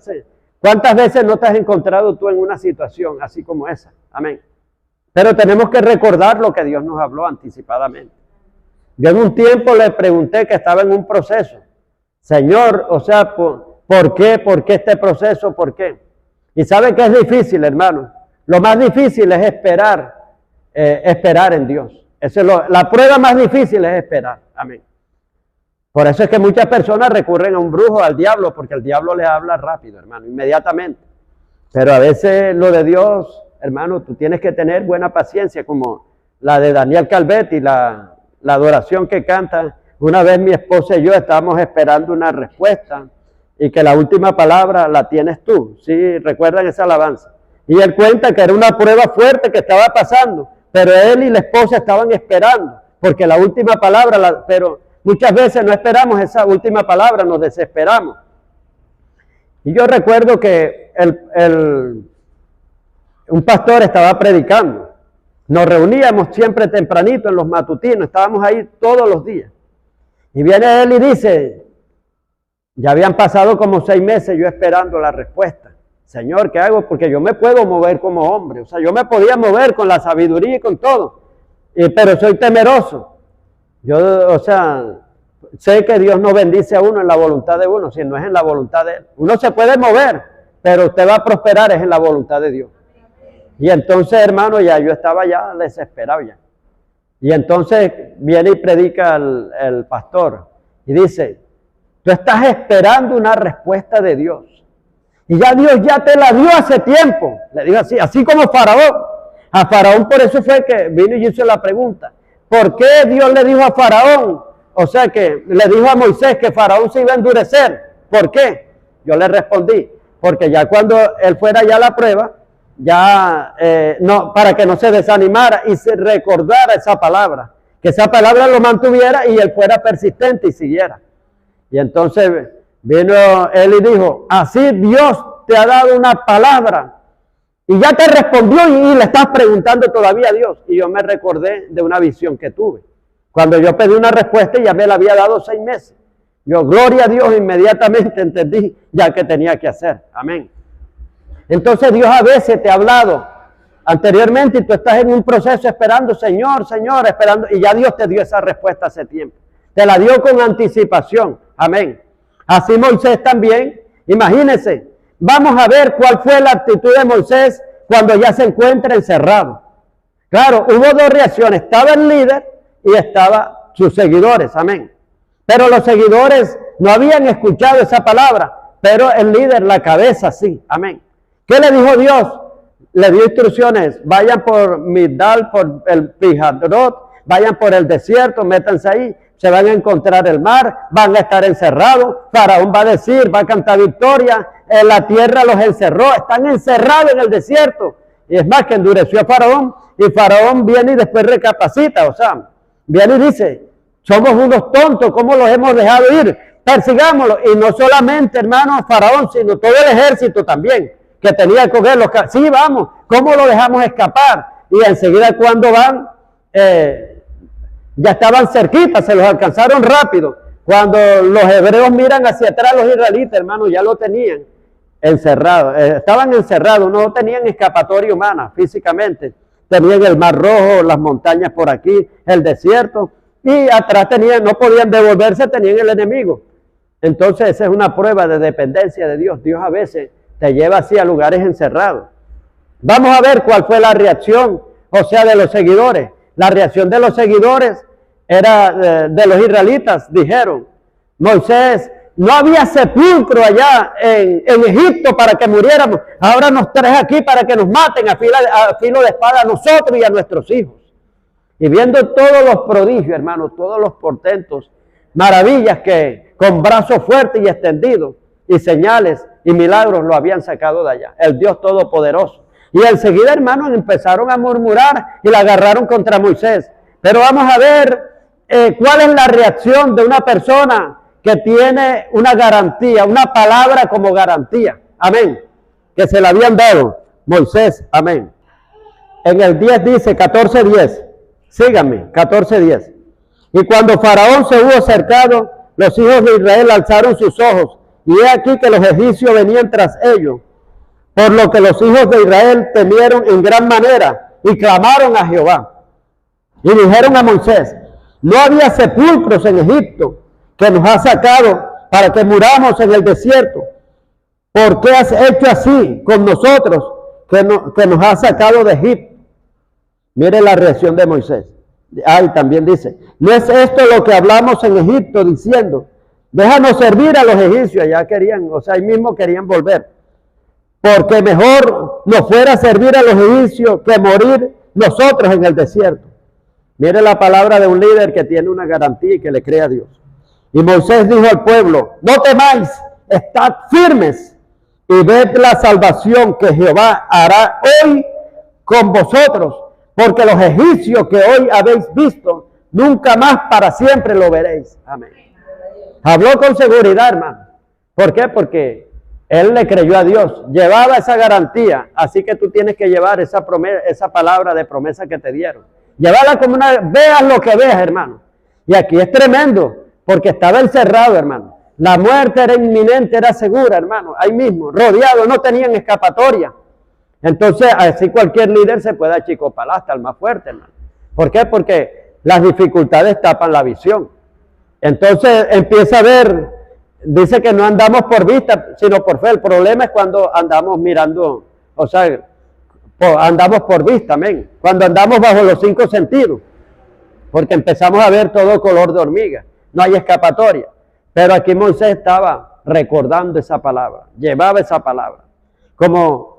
¿cuántas veces no te has encontrado tú en una situación así como esa? Amén. Pero tenemos que recordar lo que Dios nos habló anticipadamente. Yo en un tiempo le pregunté, que estaba en un proceso. Señor, o sea, ¿por qué? ¿Por qué este proceso? ¿Por qué? Y sabe que es difícil, hermano. Lo más difícil es esperar en Dios. Eso es la prueba más difícil es esperar. Amén. Por eso es que muchas personas recurren a un brujo, al diablo, porque el diablo les habla rápido, hermano, inmediatamente. Pero a veces lo de Dios, hermano, tú tienes que tener buena paciencia, como la de Daniel Calvetti, la adoración que canta. Una vez mi esposa y yo estábamos esperando una respuesta, y que la última palabra la tienes tú. ¿Sí? ¿Recuerdan esa alabanza? Y él cuenta que era una prueba fuerte que estaba pasando, pero él y la esposa estaban esperando, porque la última palabra, pero muchas veces no esperamos esa última palabra, nos desesperamos. Y yo recuerdo que un pastor estaba predicando. Nos reuníamos siempre tempranito en los matutinos, estábamos ahí todos los días. Y viene él y dice, ya habían pasado como 6 meses yo esperando la respuesta. Señor, ¿qué hago? Porque yo me puedo mover como hombre. O sea, yo me podía mover con la sabiduría y con todo. Pero soy temeroso. Yo, o sea, sé que Dios no bendice a uno en la voluntad de uno, si no es en la voluntad de Él. Uno se puede mover, pero usted va a prosperar es en la voluntad de Dios. Y entonces, hermano, ya yo estaba ya desesperado ya. Y entonces viene y predica el pastor y dice, tú estás esperando una respuesta de Dios. Y ya Dios ya te la dio hace tiempo. Le digo así como Faraón. A Faraón por eso fue que vino y hizo la pregunta. ¿Por qué Dios le dijo a Faraón? O sea que le dijo a Moisés que Faraón se iba a endurecer. ¿Por qué? Yo le respondí. Porque ya cuando él fuera ya a la prueba, ya no, para que no se desanimara y se recordara esa palabra. Que esa palabra lo mantuviera y él fuera persistente y siguiera. Y entonces vino él y dijo, así Dios te ha dado una palabra y ya te respondió y le estás preguntando todavía a Dios. Y yo me recordé de una visión que tuve. Cuando yo pedí una respuesta y ya me la había dado 6 meses. Yo, gloria a Dios, inmediatamente entendí ya que tenía que hacer. Amén. Entonces Dios a veces te ha hablado anteriormente, y tú estás en un proceso esperando, Señor, Señor, esperando, y ya Dios te dio esa respuesta hace tiempo. Te la dio con anticipación. Amén. Así Moisés también, imagínense, vamos a ver cuál fue la actitud de Moisés cuando ya se encuentra encerrado. Claro, hubo dos reacciones, estaba el líder y estaba sus seguidores, amén. Pero los seguidores no habían escuchado esa palabra, pero el líder, la cabeza, sí, amén. ¿Qué le dijo Dios? Le dio instrucciones, vayan por Migdal, por el Pijadrot, vayan por el desierto, métanse ahí, se van a encontrar el mar, van a estar encerrados, Faraón va a decir, va a cantar victoria, en la tierra los encerró, están encerrados en el desierto. Y es más que endureció a Faraón, y Faraón viene y después recapacita, o sea, viene y dice, somos unos tontos, ¿cómo los hemos dejado ir? Persigámoslos. Y no solamente, hermano, Faraón, sino todo el ejército también, que tenía que cogerlos. Sí, vamos, ¿cómo lo dejamos escapar? Y enseguida cuando van, ya estaban cerquitas, se los alcanzaron rápido. Cuando los hebreos miran hacia atrás, los israelitas, hermano, ya lo tenían encerrado. Estaban encerrados, no tenían escapatoria humana físicamente. Tenían el Mar Rojo, las montañas por aquí, el desierto. Y atrás tenían, no podían devolverse, tenían el enemigo. Entonces esa es una prueba de dependencia de Dios. Dios a veces te lleva así a lugares encerrados. Vamos a ver cuál fue la reacción, o sea, de los seguidores. La reacción de los seguidores era de los israelitas. Dijeron, Moisés, no había sepulcro allá en Egipto para que muriéramos. Ahora nos traes aquí para que nos maten a filo de espada a nosotros y a nuestros hijos. Y viendo todos los prodigios, hermanos, todos los portentos, maravillas que con brazos fuertes y extendidos y señales y milagros lo habían sacado de allá, el Dios Todopoderoso. Y enseguida, hermanos, empezaron a murmurar y la agarraron contra Moisés. Pero vamos a ver cuál es la reacción de una persona que tiene una garantía, una palabra como garantía. Amén. Que se la habían dado Moisés. Amén. En el 10 dice, 14:10. Síganme, 14:10. Y cuando Faraón se hubo acercado, los hijos de Israel alzaron sus ojos, y he aquí que los egipcios venían tras ellos, por lo que los hijos de Israel temieron en gran manera, y clamaron a Jehová. Y dijeron a Moisés, no había sepulcros en Egipto, que nos ha sacado para que muramos en el desierto. ¿Por qué has hecho así con nosotros, que nos ha sacado de Egipto? Mire la reacción de Moisés. Ahí también dice, no es esto lo que hablamos en Egipto diciendo, déjanos servir a los egipcios. Allá querían, o sea, ahí mismo querían volver. Porque mejor nos fuera servir a los egipcios que morir nosotros en el desierto. Mire la palabra de un líder que tiene una garantía y que le cree a Dios. Y Moisés dijo al pueblo, no temáis, estad firmes y ved la salvación que Jehová hará hoy con vosotros. Porque los egipcios que hoy habéis visto, nunca más para siempre lo veréis. Amén. Habló con seguridad, hermano. ¿Por qué? Porque él le creyó a Dios. Llevaba esa garantía. Así que tú tienes que llevar esa promesa, esa palabra de promesa que te dieron. Llevarla como una... Veas lo que veas, hermano. Y aquí es tremendo. Porque estaba encerrado, hermano. La muerte era inminente, era segura, hermano. Ahí mismo, rodeado, no tenían escapatoria. Entonces, así cualquier líder se puede achicopalar hasta el más fuerte, hermano. ¿Por qué? Porque las dificultades tapan la visión. Entonces, empieza a ver, dice que no andamos por vista, sino por fe. El problema es cuando andamos mirando, o sea, andamos por vista, amén. Cuando andamos bajo los 5 sentidos. Porque empezamos a ver todo color de hormiga. No hay escapatoria. Pero aquí Moisés estaba recordando esa palabra. Llevaba esa palabra. Como...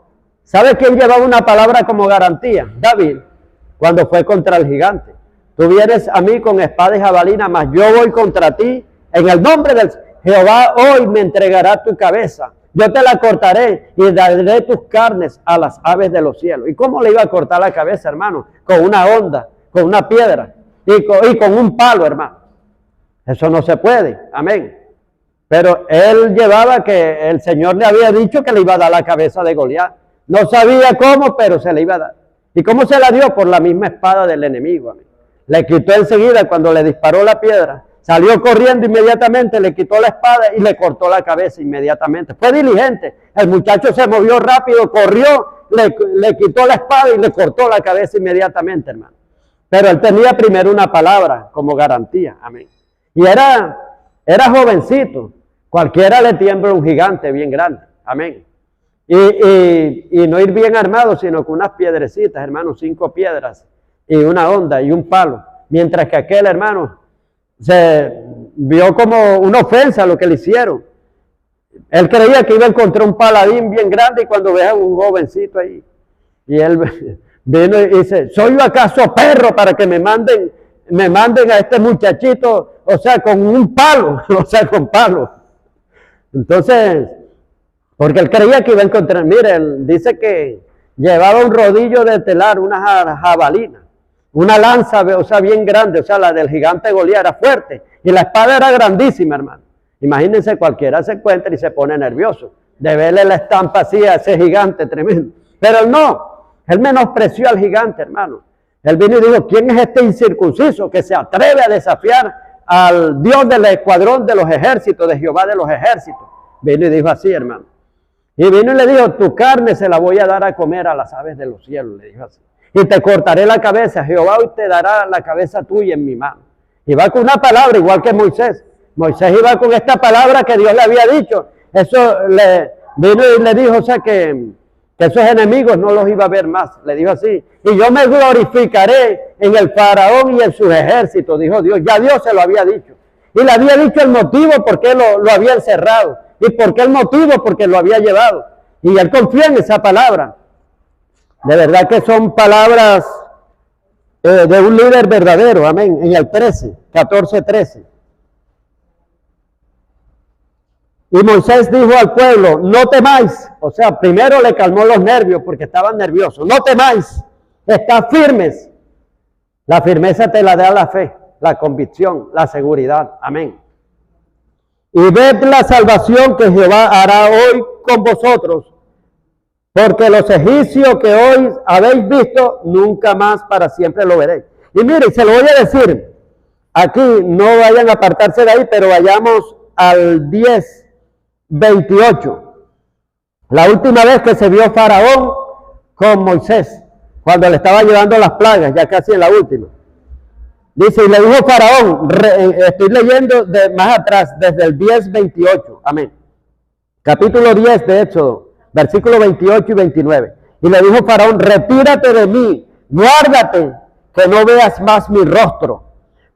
¿Sabe quién llevaba una palabra como garantía? David, cuando fue contra el gigante. Tú vienes a mí con espada y jabalina, mas yo voy contra ti. En el nombre del Jehová hoy me entregará tu cabeza. Yo te la cortaré y daré tus carnes a las aves de los cielos. ¿Y cómo le iba a cortar la cabeza, hermano? Con una honda, con una piedra y con un palo, hermano. Eso no se puede. Amén. Pero él llevaba que el Señor le había dicho que le iba a dar la cabeza de Goliat. No sabía cómo, pero se le iba a dar. ¿Y cómo se la dio? Por la misma espada del enemigo. Amén. Le quitó enseguida cuando le disparó la piedra. Salió corriendo inmediatamente, le quitó la espada y le cortó la cabeza inmediatamente. Fue diligente. El muchacho se movió rápido, corrió le quitó la espada y le cortó la cabeza inmediatamente, hermano. Pero él tenía primero una palabra como garantía, amén. Y era jovencito, cualquiera le tiembla un gigante bien grande, amén. Y no ir bien armado, sino con unas piedrecitas, hermano, 5 piedras y una honda y un palo. Mientras que aquel hermano se vio como una ofensa lo que le hicieron. Él creía que iba a encontrar un paladín bien grande y cuando vea un jovencito ahí. Y él vino y dice, ¿soy yo acaso perro para que me manden a este muchachito, o sea, con un palo, o sea, con palo? Entonces, porque él creía que iba a encontrar, mire, él dice que llevaba un rodillo de telar, una jabalina, una lanza, o sea, bien grande, o sea, la del gigante Goliat era fuerte, y la espada era grandísima, hermano. Imagínense, cualquiera se encuentra y se pone nervioso de verle la estampa así a ese gigante tremendo. Pero él no, él menospreció al gigante, hermano. Él vino y dijo, ¿quién es este incircunciso que se atreve a desafiar al Dios del escuadrón de los ejércitos, de Jehová de los ejércitos? Vino y dijo así, hermano. Y vino y le dijo, tu carne se la voy a dar a comer a las aves de los cielos, le dijo así. Y te cortaré la cabeza, Jehová hoy te dará la cabeza tuya en mi mano. Y va con una palabra, igual que Moisés. Moisés iba con esta palabra que Dios le había dicho. Eso le vino y le dijo, o sea, que esos enemigos no los iba a ver más. Le dijo así, y yo me glorificaré en el faraón y en sus ejércitos, dijo Dios. Ya Dios se lo había dicho. Y le había dicho el motivo por qué lo había encerrado. ¿Y por qué el motivo? Porque lo había llevado. Y él confía en esa palabra. De verdad que son palabras de un líder verdadero. Amén. En el 14:13. Y Moisés dijo al pueblo, no temáis. O sea, primero le calmó los nervios porque estaban nerviosos. No temáis, estad firmes. La firmeza te la da la fe, la convicción, la seguridad. Amén. Y ved la salvación que Jehová hará hoy con vosotros, porque los egipcios que hoy habéis visto, nunca más para siempre lo veréis. Y mire, se lo voy a decir, aquí no vayan a apartarse de ahí, pero vayamos al 10:28. La última vez que se vio Faraón con Moisés, cuando le estaba llevando las plagas, ya casi en la última. Dice, y le dijo Faraón, estoy leyendo más atrás, desde el 10:28, amén. Capítulo 10 de Éxodo, versículos 28 y 29. Y le dijo Faraón, retírate de mí, guárdate, que no veas más mi rostro,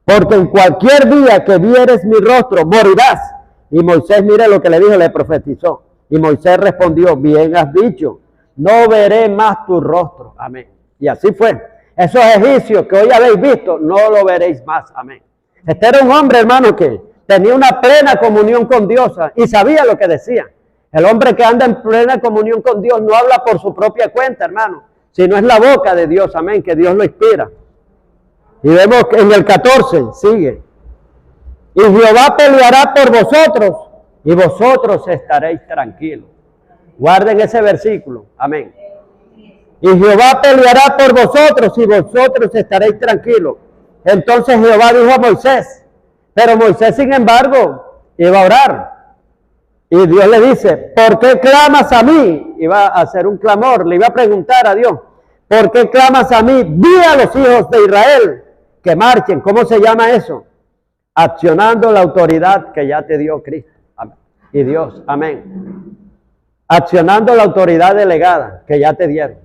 porque en cualquier día que vieres mi rostro, morirás. Y Moisés, mire lo que le dijo, le profetizó. Y Moisés respondió, bien has dicho, no veré más tu rostro, amén. Y así fue. Esos egipcios que hoy habéis visto, no lo veréis más. Amén. Este era un hombre, hermano, que tenía una plena comunión con Dios y sabía lo que decía. El hombre que anda en plena comunión con Dios no habla por su propia cuenta, hermano, sino es la boca de Dios, amén, que Dios lo inspira. Y vemos que en el 14 sigue. Y Jehová peleará por vosotros y vosotros estaréis tranquilos. Guarden ese versículo, amén. Y Jehová peleará por vosotros y vosotros estaréis tranquilos. Entonces Jehová dijo a Moisés, pero Moisés sin embargo iba a orar. Y Dios le dice, ¿por qué clamas a mí? Iba a hacer un clamor, le iba a preguntar a Dios, ¿por qué clamas a mí? Di a los hijos de Israel que marchen. ¿Cómo se llama eso? Accionando la autoridad que ya te dio Cristo. Amén. Y Dios, amén. Accionando la autoridad delegada que ya te dieron.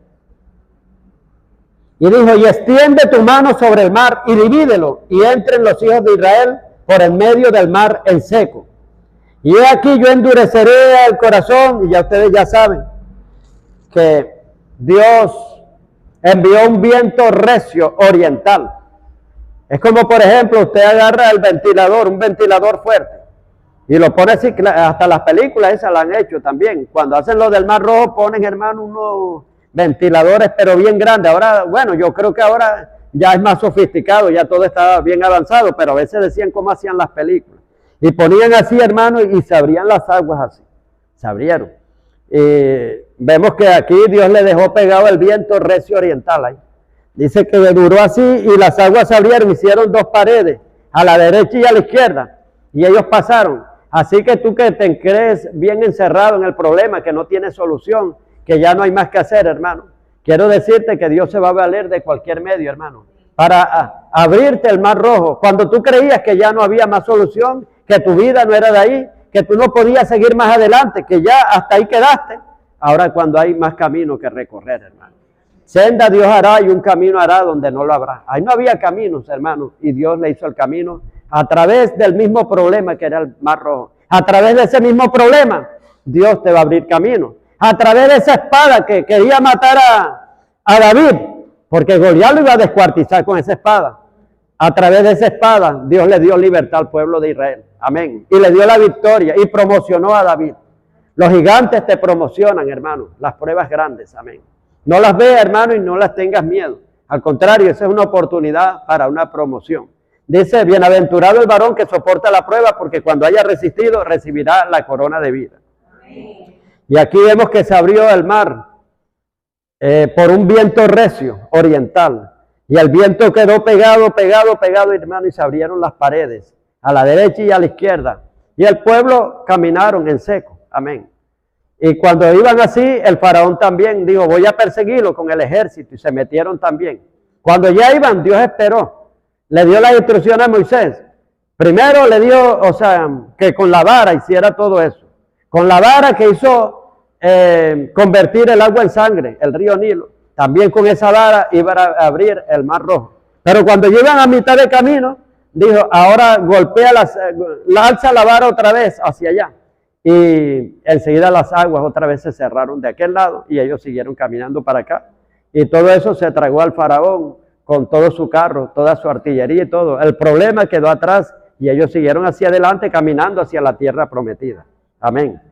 Y dijo, y extiende tu mano sobre el mar y divídelo, y entren los hijos de Israel por el medio del mar en seco. Y he aquí yo endureceré el corazón, y ya ustedes ya saben que Dios envió un viento recio oriental. Es como, por ejemplo, usted agarra el ventilador, un ventilador fuerte, y lo pone así, hasta las películas esas la han hecho también. Cuando hacen lo del Mar Rojo, ponen, hermano, unos ventiladores, pero bien grandes. Ahora, bueno, yo creo que ahora ya es más sofisticado, ya todo está bien avanzado, pero a veces decían cómo hacían las películas. Y ponían así, hermano, y se abrían las aguas así. Se abrieron. Vemos que aquí Dios le dejó pegado el viento recio oriental ahí. Dice que duró así y las aguas se abrieron, hicieron 2 paredes, a la derecha y a la izquierda, y ellos pasaron. Así que tú que te crees bien encerrado en el problema, que no tiene solución, que ya no hay más que hacer, hermano. Quiero decirte que Dios se va a valer de cualquier medio, hermano, para abrirte el mar rojo. Cuando tú creías que ya no había más solución, que tu vida no era de ahí, que tú no podías seguir más adelante, que ya hasta ahí quedaste. Ahora cuando hay más camino que recorrer, hermano. Senda Dios hará y un camino hará donde no lo habrá. Ahí no había caminos, hermano, y Dios le hizo el camino a través del mismo problema que era el mar rojo. A través de ese mismo problema, Dios te va a abrir camino. A través de esa espada que quería matar a David, porque Goliat lo iba a descuartizar con esa espada. A través de esa espada, Dios le dio libertad al pueblo de Israel. Amén. Y le dio la victoria y promocionó a David. Los gigantes te promocionan, hermano, las pruebas grandes. Amén. No las veas, hermano, y no las tengas miedo. Al contrario, esa es una oportunidad para una promoción. Dice, bienaventurado el varón que soporta la prueba, porque cuando haya resistido, recibirá la corona de vida. Amén. Y aquí vemos que se abrió el mar por un viento recio, oriental. Y el viento quedó pegado, hermano, y se abrieron las paredes, a la derecha y a la izquierda. Y el pueblo caminaron en seco. Amén. Y cuando iban así, el faraón también dijo, voy a perseguirlo con el ejército, y se metieron también. Cuando ya iban, Dios esperó. Le dio la instrucción a Moisés. Primero le dio, que con la vara hiciera todo eso. Con la vara que hizo convertir el agua en sangre, el río Nilo. También con esa vara iba a abrir el mar rojo. Pero cuando llegan a mitad de camino, dijo, ahora golpea alza la vara otra vez hacia allá. Y enseguida las aguas otra vez se cerraron de aquel lado y ellos siguieron caminando para acá. Y todo eso se tragó al faraón con todo su carro, toda su artillería y todo. El problema quedó atrás y ellos siguieron hacia adelante caminando hacia la tierra prometida. Amén.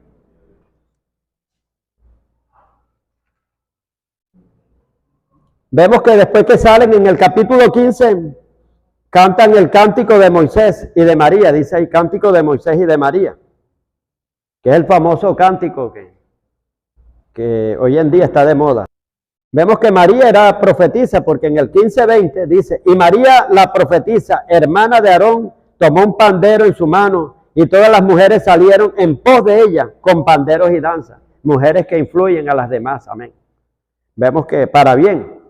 Vemos que después que salen en el capítulo 15, cantan el cántico de Moisés y de María. Dice ahí, cántico de Moisés y de María, que es el famoso cántico que hoy en día está de moda. Vemos que María era profetisa, porque en el 15:20 dice, y María la profetisa, hermana de Aarón, tomó un pandero en su mano, y todas las mujeres salieron en pos de ella, con panderos y danzas. Mujeres que influyen a las demás, amén. Vemos que para bien,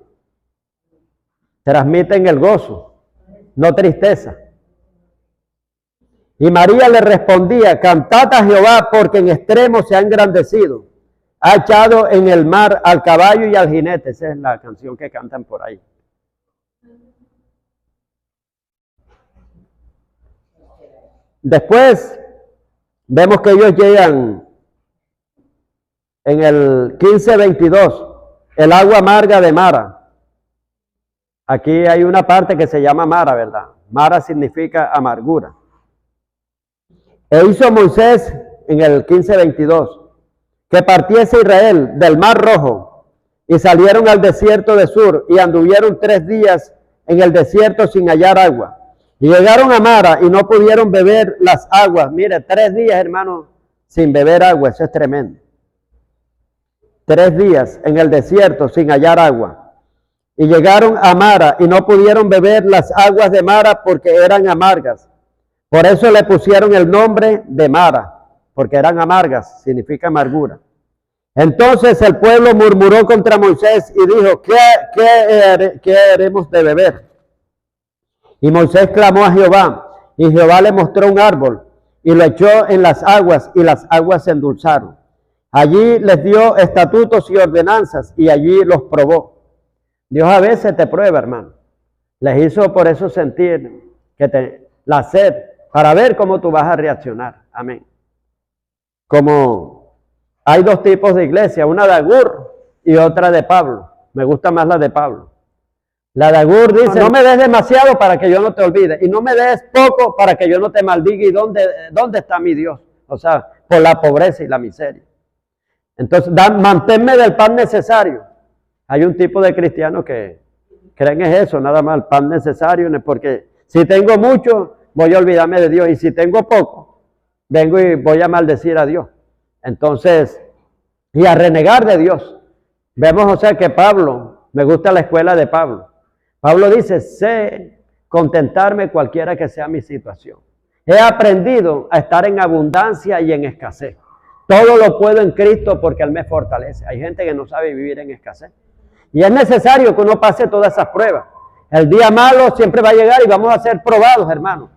transmiten el gozo, no tristeza. Y María le respondía, cantad a Jehová, porque en extremo se ha engrandecido. Ha echado en el mar al caballo y al jinete. Esa es la canción que cantan por ahí. Después vemos que ellos llegan en el 15:22, el agua amarga de Mara. Aquí hay una parte que se llama Mara, ¿verdad? Mara significa amargura. E hizo Moisés en el 15:22 que partiese Israel del mar rojo y salieron al desierto de Sur y anduvieron 3 días en el desierto sin hallar agua. Y llegaron a Mara y no pudieron beber las aguas. Mire, 3 días, hermano, sin beber agua, eso es tremendo. 3 días en el desierto sin hallar agua. Y llegaron a Mara y no pudieron beber las aguas de Mara porque eran amargas. Por eso le pusieron el nombre de Mara, porque eran amargas, significa amargura. Entonces el pueblo murmuró contra Moisés y dijo, ¿qué haremos de beber? Y Moisés clamó a Jehová, y Jehová le mostró un árbol, y lo echó en las aguas, y las aguas se endulzaron. Allí les dio estatutos y ordenanzas, y allí los probó. Dios a veces te prueba, hermano. Les hizo por eso sentir la sed, para ver cómo tú vas a reaccionar. Amén. Como hay 2 tipos de iglesia, una de Agur y otra de Pablo. Me gusta más la de Pablo. La de Agur dice, no me des demasiado para que yo no te olvide, y no me des poco para que yo no te maldiga. ¿Y dónde está mi Dios? O sea, por la pobreza y la miseria. Entonces, manténme del pan necesario. Hay un tipo de cristianos que creen es eso, nada más el pan necesario, porque si tengo mucho, voy a olvidarme de Dios, y si tengo poco, vengo y voy a maldecir a Dios. Entonces, y a renegar de Dios. Vemos, o sea, que Pablo, me gusta la escuela de Pablo. Pablo dice, sé contentarme cualquiera que sea mi situación. He aprendido a estar en abundancia y en escasez. Todo lo puedo en Cristo porque Él me fortalece. Hay gente que no sabe vivir en escasez. Y es necesario que uno pase todas esas pruebas. El día malo siempre va a llegar y vamos a ser probados, hermanos,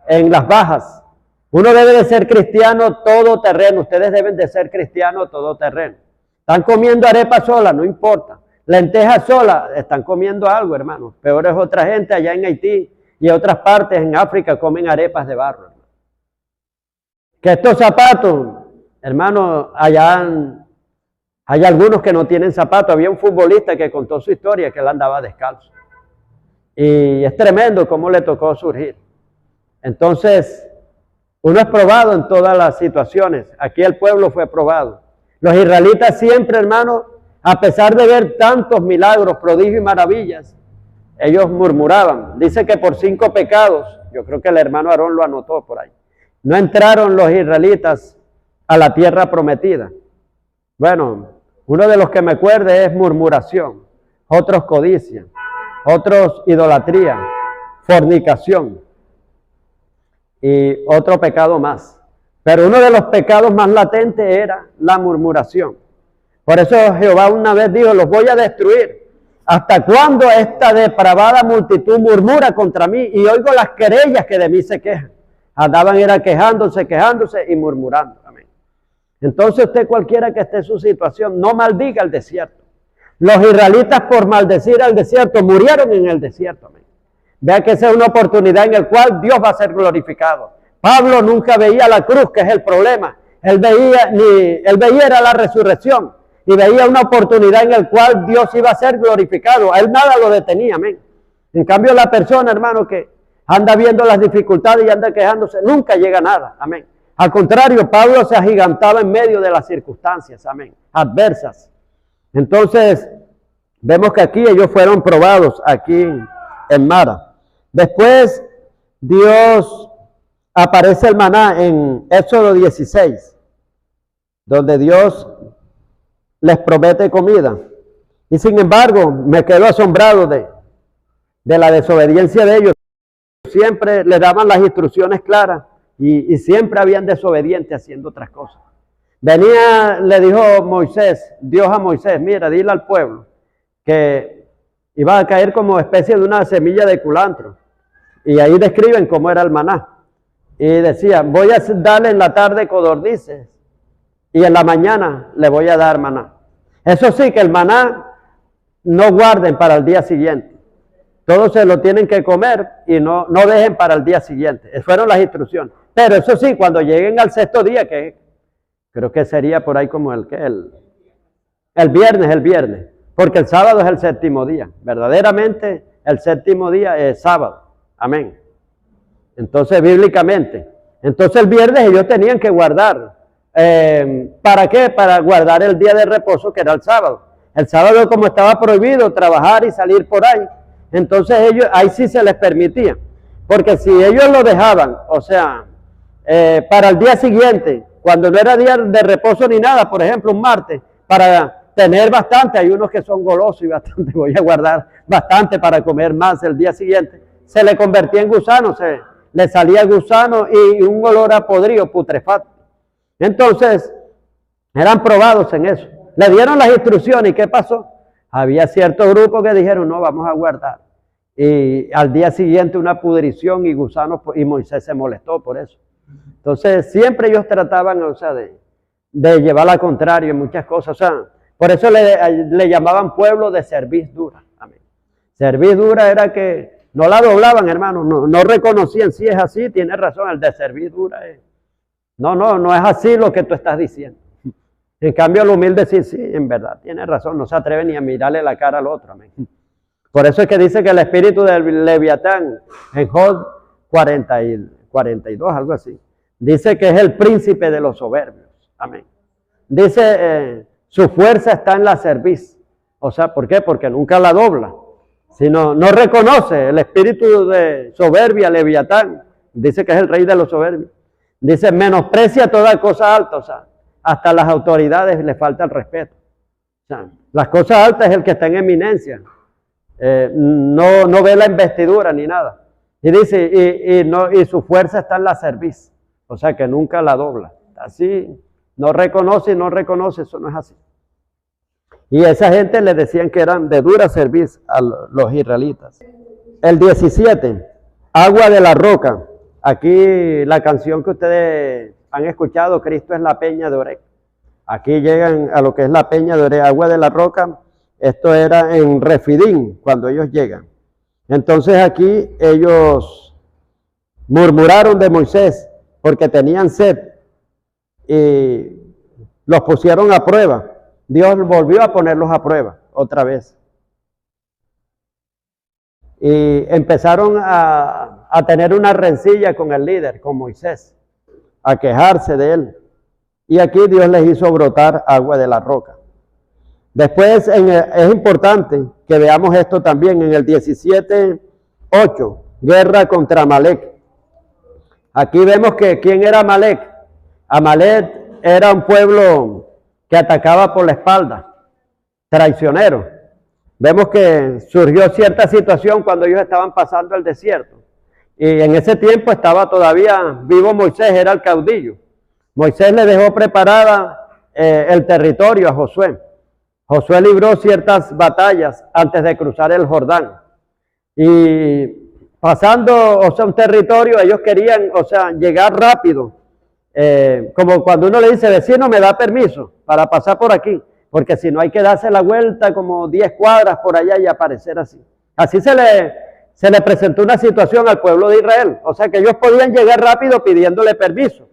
en las bajas. Uno debe de ser cristiano todoterreno. Ustedes deben de ser cristianos todoterreno. Están comiendo arepa sola, no importa. Lentejas sola, están comiendo algo, hermanos. Peor es otra gente allá en Haití y en otras partes en África comen arepas de barro. Hermano. Que estos zapatos, hermanos, hay algunos que no tienen zapatos. Había un futbolista que contó su historia, que él andaba descalzo. Y es tremendo cómo le tocó surgir. Entonces, uno es probado en todas las situaciones. Aquí el pueblo fue probado. Los israelitas siempre, hermanos, a pesar de ver tantos milagros, prodigios y maravillas, ellos murmuraban. Dice que por 5 pecados, yo creo que el hermano Aarón lo anotó por ahí, no entraron los israelitas a la tierra prometida. Bueno, uno de los que me acuerde es murmuración, otros codicia, otros idolatría, fornicación y otro pecado más. Pero uno de los pecados más latentes era la murmuración. Por eso Jehová una vez dijo, los voy a destruir. ¿Hasta cuándo esta depravada multitud murmura contra mí? Y oigo las querellas que de mí se quejan. Andaban era quejándose y murmurando. Amén. Entonces usted cualquiera que esté en su situación, no maldiga el desierto. Los israelitas por maldecir al desierto murieron en el desierto. Amén. Vea que esa es una oportunidad en la cual Dios va a ser glorificado. Pablo nunca veía la cruz, que es el problema. Él veía era la resurrección. Y veía una oportunidad en la cual Dios iba a ser glorificado. A él nada lo detenía, amén. En cambio la persona, hermano, que anda viendo las dificultades y anda quejándose, nunca llega a nada, amén. Al contrario, Pablo se agigantaba en medio de las circunstancias, amén, adversas. Entonces, vemos que aquí ellos fueron probados, aquí en Mara. Después, Dios aparece el maná en Éxodo 16, donde Dios les promete comida. Y sin embargo, me quedo asombrado de la desobediencia de ellos. Siempre le daban las instrucciones claras y siempre habían desobedientes haciendo otras cosas. Le dijo Dios a Moisés, mira, dile al pueblo que iba a caer como especie de una semilla de culantro. Y ahí describen cómo era el maná. Y decía, voy a darle en la tarde codornices y en la mañana le voy a dar maná. Eso sí, que el maná no guarden para el día siguiente. Todos se lo tienen que comer y no dejen para el día siguiente. Esas fueron las instrucciones. Pero eso sí, cuando lleguen al 6º día, que creo que sería por ahí como el viernes. Porque el sábado es el 7º día. Verdaderamente el 7º día es sábado. Amén. Entonces, bíblicamente. Entonces el viernes ellos tenían que guardar. ¿Para qué? Para guardar el día de reposo, que era el sábado. El sábado, como estaba prohibido trabajar y salir por ahí, entonces ellos, ahí sí se les permitía. Porque si ellos lo dejaban, o sea, para el día siguiente, cuando no era día de reposo ni nada, por ejemplo, un martes, para tener bastante, hay unos que son golosos y bastante, voy a guardar bastante para comer más el día siguiente, se le convertía en gusano, le salía gusano y un olor a podrido, putrefacto. Entonces, eran probados en eso. Le dieron las instrucciones y ¿qué pasó? Había cierto grupo que dijeron, no, vamos a guardar. Y al día siguiente una pudrición y gusanos, y Moisés se molestó por eso. Entonces, siempre ellos trataban, o sea, de llevar la contraria en muchas cosas. O sea, por eso le llamaban pueblo de cerviz dura. Amén. Cerviz dura era que no la doblaban, hermano, no reconocían. Si es así, tiene razón, el de cerviz dura es. No es así lo que tú estás diciendo. En cambio, el humilde sí, en verdad, tiene razón, no se atreve ni a mirarle la cara al otro. Amén. Por eso es que dice que el espíritu del Leviatán, en Job 42, algo así, dice que es el príncipe de los soberbios. Amén. Dice, su fuerza está en la cerviz. O sea, ¿por qué? Porque nunca la dobla. Sino, no reconoce el espíritu de soberbia, Leviatán. Dice que es el rey de los soberbios. Dice, menosprecia toda cosa alta, o sea, hasta las autoridades le falta el respeto. O sea, las cosas altas es el que está en eminencia. No ve la investidura ni nada. Y dice, y su fuerza está en la cerviz, o sea que nunca la dobla. Así no reconoce y no reconoce, eso no es así. Y esa gente le decían que eran de dura cerviz a los israelitas. El 17, agua de la roca. Aquí la canción que ustedes han escuchado, Cristo es la peña de Oreb. Aquí llegan a lo que es la peña de Oreb, agua de la roca. Esto era en Refidim, cuando ellos llegan. Entonces aquí ellos murmuraron de Moisés porque tenían sed y los pusieron a prueba. Dios volvió a ponerlos a prueba otra vez. Y empezaron a tener una rencilla con el líder, con Moisés, a quejarse de él. Y aquí Dios les hizo brotar agua de la roca. Después es importante que veamos esto también en el 17:8, guerra contra Amalek. Aquí vemos que ¿quién era Amalek? Amalek era un pueblo que atacaba por la espalda, traicionero. Vemos que surgió cierta situación cuando ellos estaban pasando el desierto. Y en ese tiempo estaba todavía vivo Moisés, era el caudillo. Moisés le dejó preparada el territorio a Josué. Josué libró ciertas batallas antes de cruzar el Jordán. Y pasando, un territorio, ellos querían, llegar rápido. Como cuando uno le dice, vecino, me da permiso para pasar por aquí. Porque si no hay que darse la vuelta como 10 cuadras por allá y aparecer así. Así se le presentó una situación al pueblo de Israel. O sea que ellos podían llegar rápido pidiéndole permiso.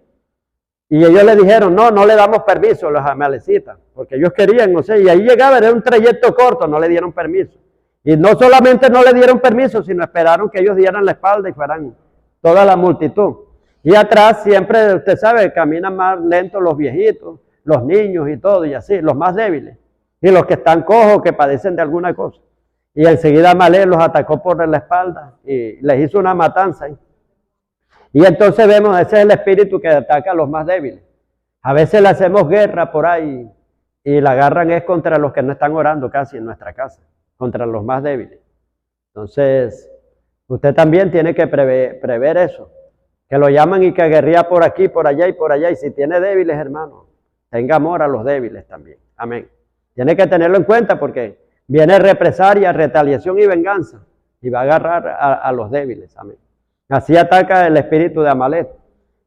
Y ellos le dijeron, no le damos permiso a los amalecitas. Porque ellos querían, y ahí llegaban, era un trayecto corto, no le dieron permiso. Y no solamente no le dieron permiso, sino esperaron que ellos dieran la espalda y fueran toda la multitud. Y atrás siempre, usted sabe, caminan más lentos los viejitos, los niños y todo, y así, los más débiles. Y los que están cojos, que padecen de alguna cosa. Y enseguida Amalek los atacó por la espalda y les hizo una matanza. Y entonces vemos, ese es el espíritu que ataca a los más débiles. A veces le hacemos guerra por ahí y la agarran es contra los que no están orando casi en nuestra casa, contra los más débiles. Entonces, usted también tiene que prever eso. Que lo llaman y que guerría por aquí, por allá y por allá. Y si tiene débiles, hermano, tenga amor a los débiles también. Amén. Tiene que tenerlo en cuenta porque viene represalia, retaliación y venganza. Y va a agarrar a los débiles. Amén. Así ataca el espíritu de Amalek.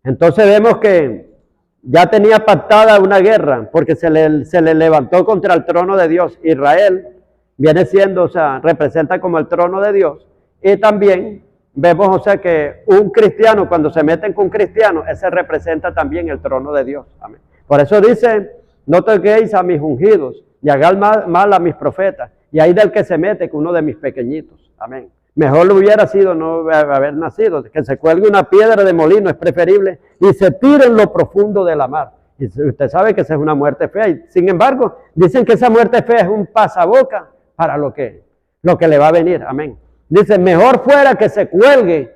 Entonces vemos que ya tenía pactada una guerra porque se le levantó contra el trono de Dios. Israel viene siendo, representa como el trono de Dios. Y también vemos, que un cristiano, cuando se meten con un cristiano, ese representa también el trono de Dios. Amén. Por eso dice, no toquéis a mis ungidos, ni hagáis mal a mis profetas. Y ahí del que se mete con uno de mis pequeñitos. Amén. Mejor le hubiera sido no haber nacido, que se cuelgue una piedra de molino, es preferible, y se tire en lo profundo de la mar. Y usted sabe que esa es una muerte fea. Y sin embargo, dicen que esa muerte fea es un pasaboca para lo que le va a venir. Amén. Dice, mejor fuera que se cuelgue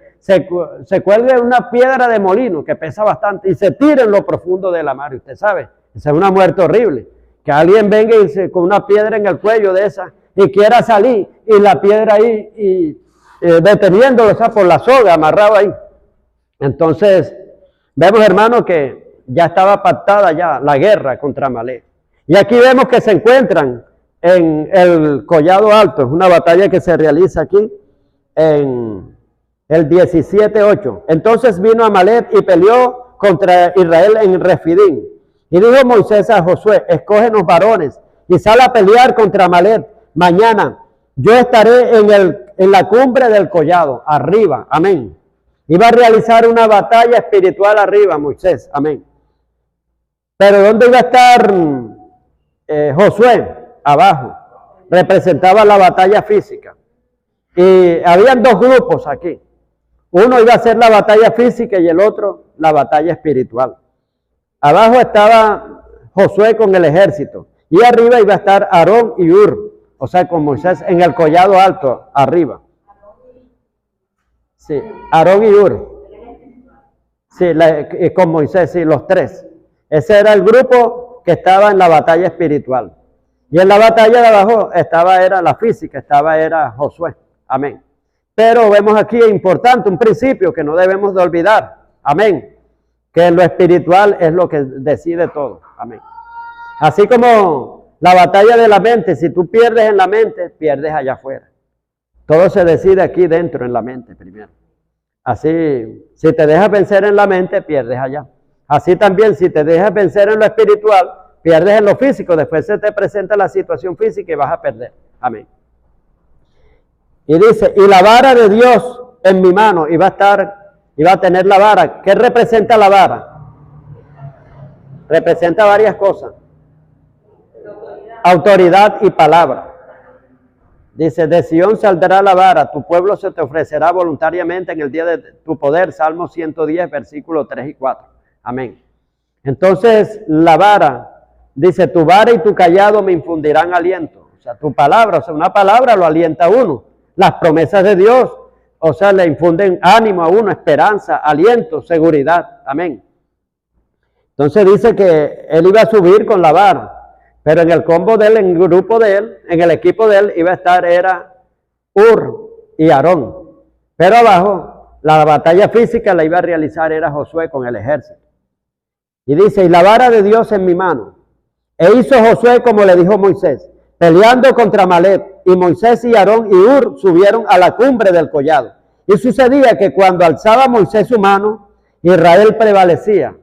una piedra de molino que pesa bastante y se tire en lo profundo de la mar. Y usted sabe, esa es una muerte horrible. Que alguien venga y con una piedra en el cuello de esa y quiera salir y la piedra ahí y deteniéndolo, por la soga, amarrado ahí. Entonces, vemos, hermano, que ya estaba pactada ya la guerra contra Amalek. Y aquí vemos que se encuentran en el Collado Alto, es una batalla que se realiza aquí en el 17:8. Entonces vino Amalek y peleó contra Israel en Refidim. Y dijo Moisés a Josué, escógenos varones y sal a pelear contra Amalek. Mañana yo estaré en la cumbre del collado, arriba, amén. Iba a realizar una batalla espiritual arriba, Moisés, amén. Pero ¿dónde iba a estar Josué? Abajo. Representaba la batalla física. Y habían dos grupos aquí. Uno iba a ser la batalla física y el otro la batalla espiritual. Abajo estaba Josué con el ejército. Y arriba iba a estar Aarón y Hur. Con Moisés en el collado alto, arriba. Sí, Aarón y Hur. Sí, con Moisés, sí, los tres. Ese era el grupo que estaba en la batalla espiritual. Y en la batalla de abajo era la física, era Josué. Amén. Pero vemos aquí, es importante, un principio que no debemos de olvidar. Amén. que lo espiritual es lo que decide todo. Amén. Así como la batalla de la mente, si tú pierdes en la mente, pierdes allá afuera. Todo se decide aquí dentro, en la mente primero. Así, si te dejas vencer en la mente, pierdes allá. Así también, si te dejas vencer en lo espiritual, pierdes en lo físico. Después se te presenta la situación física y vas a perder. Amén. Y dice, y la vara de Dios en mi mano, y va a tener la vara. ¿Qué representa la vara? Representa varias cosas. Autoridad y palabra. Dice, de Sión saldrá la vara, tu pueblo se te ofrecerá voluntariamente en el día de tu poder. Salmo 110, versículos 3 y 4. Amén. Entonces, la vara, dice, tu vara y tu callado me infundirán aliento. O sea, tu palabra, o sea, una palabra lo alienta a uno. Las promesas de Dios, o sea, le infunden ánimo a uno, esperanza, aliento, seguridad. Amén. Entonces dice que él iba a subir con la vara. Pero en el combo de él, en el grupo de él, en el equipo de él, iba a estar, era Ur y Aarón. Pero abajo, la batalla física la iba a realizar, era Josué con el ejército. Y dice, y la vara de Dios en mi mano. E hizo Josué como le dijo Moisés, peleando contra Amalec. Y Moisés y Aarón y Ur subieron a la cumbre del collado. Y sucedía que cuando alzaba Moisés su mano, Israel prevalecía.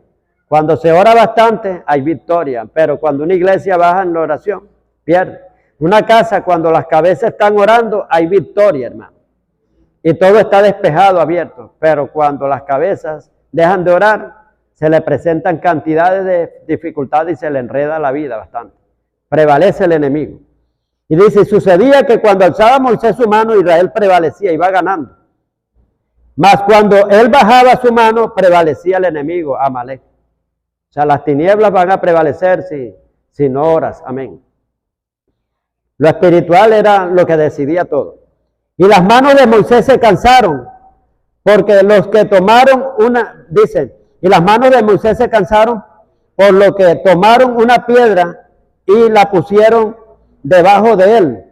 Cuando se ora bastante, hay victoria, pero cuando una iglesia baja en la oración, pierde. Una casa, cuando las cabezas están orando, hay victoria, hermano. Y todo está despejado, abierto, pero cuando las cabezas dejan de orar, se le presentan cantidades de dificultades y se le enreda la vida bastante. Prevalece el enemigo. Y dice, sucedía que cuando alzaba Moisés su mano, Israel prevalecía, iba ganando. Mas cuando él bajaba su mano, prevalecía el enemigo, Amalec. O sea, las tinieblas van a prevalecer si no oras. Amén. Lo espiritual era lo que decidía todo. Y las manos de Moisés se cansaron, porque los que tomaron dicen, y las manos de Moisés se cansaron, por lo que tomaron una piedra y la pusieron debajo de él,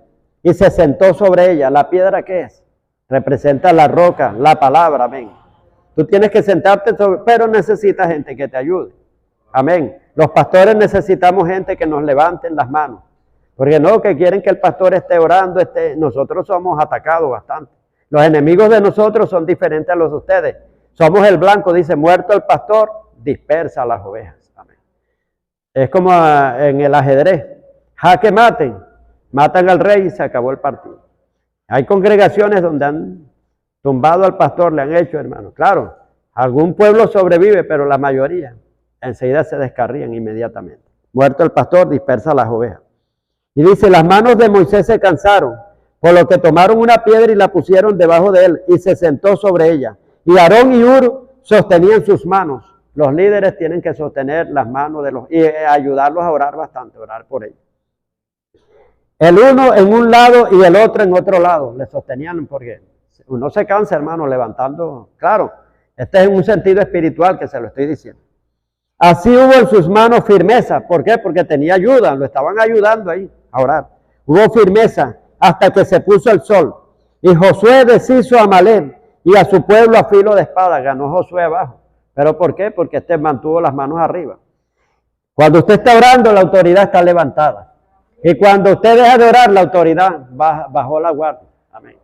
y se sentó sobre ella. ¿La piedra qué es? Representa la roca, la palabra, amén. Tú tienes que sentarte sobre, pero necesitas gente que te ayude. Amén. Los pastores necesitamos gente que nos levanten las manos. Porque no, que quieren que el pastor esté orando, nosotros somos atacados bastante. Los enemigos de nosotros son diferentes a los de ustedes. Somos el blanco, dice, muerto el pastor, dispersa a las ovejas. Amén. Es como en el ajedrez. Jaque matan al rey y se acabó el partido. Hay congregaciones donde han tumbado al pastor, le han hecho, hermano. Claro, algún pueblo sobrevive, pero la mayoría enseguida se descarrían inmediatamente. Muerto el pastor, dispersa las ovejas. Y dice, las manos de Moisés se cansaron, por lo que tomaron una piedra y la pusieron debajo de él, y se sentó sobre ella. Y Aarón y Ur sostenían sus manos. Los líderes tienen que sostener las manos y ayudarlos a orar bastante, orar por ellos. El uno en un lado y el otro en otro lado, le sostenían, porque uno se cansa, hermano, levantando. Claro, este es en un sentido espiritual que se lo estoy diciendo. Así hubo en sus manos firmeza. ¿Por qué? Porque tenía ayuda, lo estaban ayudando ahí a orar. Hubo firmeza hasta que se puso el sol. Y Josué deshizo a Amalec y a su pueblo a filo de espada. Ganó Josué abajo. ¿Pero por qué? Porque mantuvo las manos arriba. Cuando usted está orando, la autoridad está levantada. Y cuando usted deja de orar, la autoridad bajó la guardia. Amén.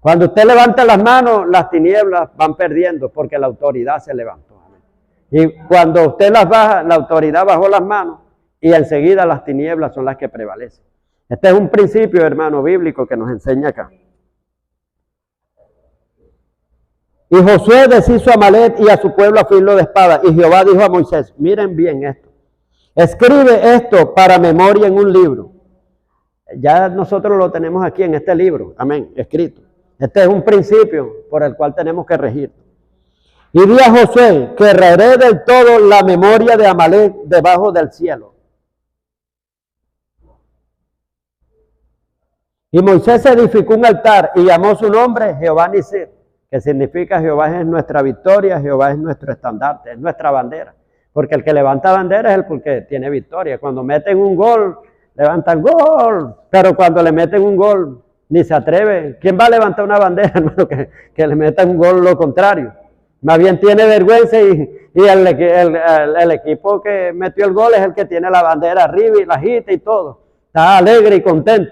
Cuando usted levanta las manos, las tinieblas van perdiendo porque la autoridad se levantó. Y cuando usted las baja, la autoridad bajó las manos y enseguida las tinieblas son las que prevalecen. Este es un principio, hermano, bíblico que nos enseña acá. Y Josué deshizo a Amalec y a su pueblo a filo de espada. Y Jehová dijo a Moisés, miren bien esto. Escribe esto para memoria en un libro. Ya nosotros lo tenemos aquí en este libro. Amén, escrito. Este es un principio por el cual tenemos que regir. Y di a Josué que raeré del todo la memoria de Amalec debajo del cielo. Y Moisés edificó un altar y llamó su nombre Jehová Nisir, que significa Jehová es nuestra victoria, Jehová es nuestro estandarte, es nuestra bandera. Porque el que levanta bandera es el porque tiene victoria. Cuando meten un gol, levantan gol. Pero cuando le meten un gol, ni se atreve. ¿Quién va a levantar una bandera, hermano, que le metan un gol lo contrario? Más bien tiene vergüenza y el equipo que metió el gol es el que tiene la bandera arriba y la agita y todo. Está alegre y contento.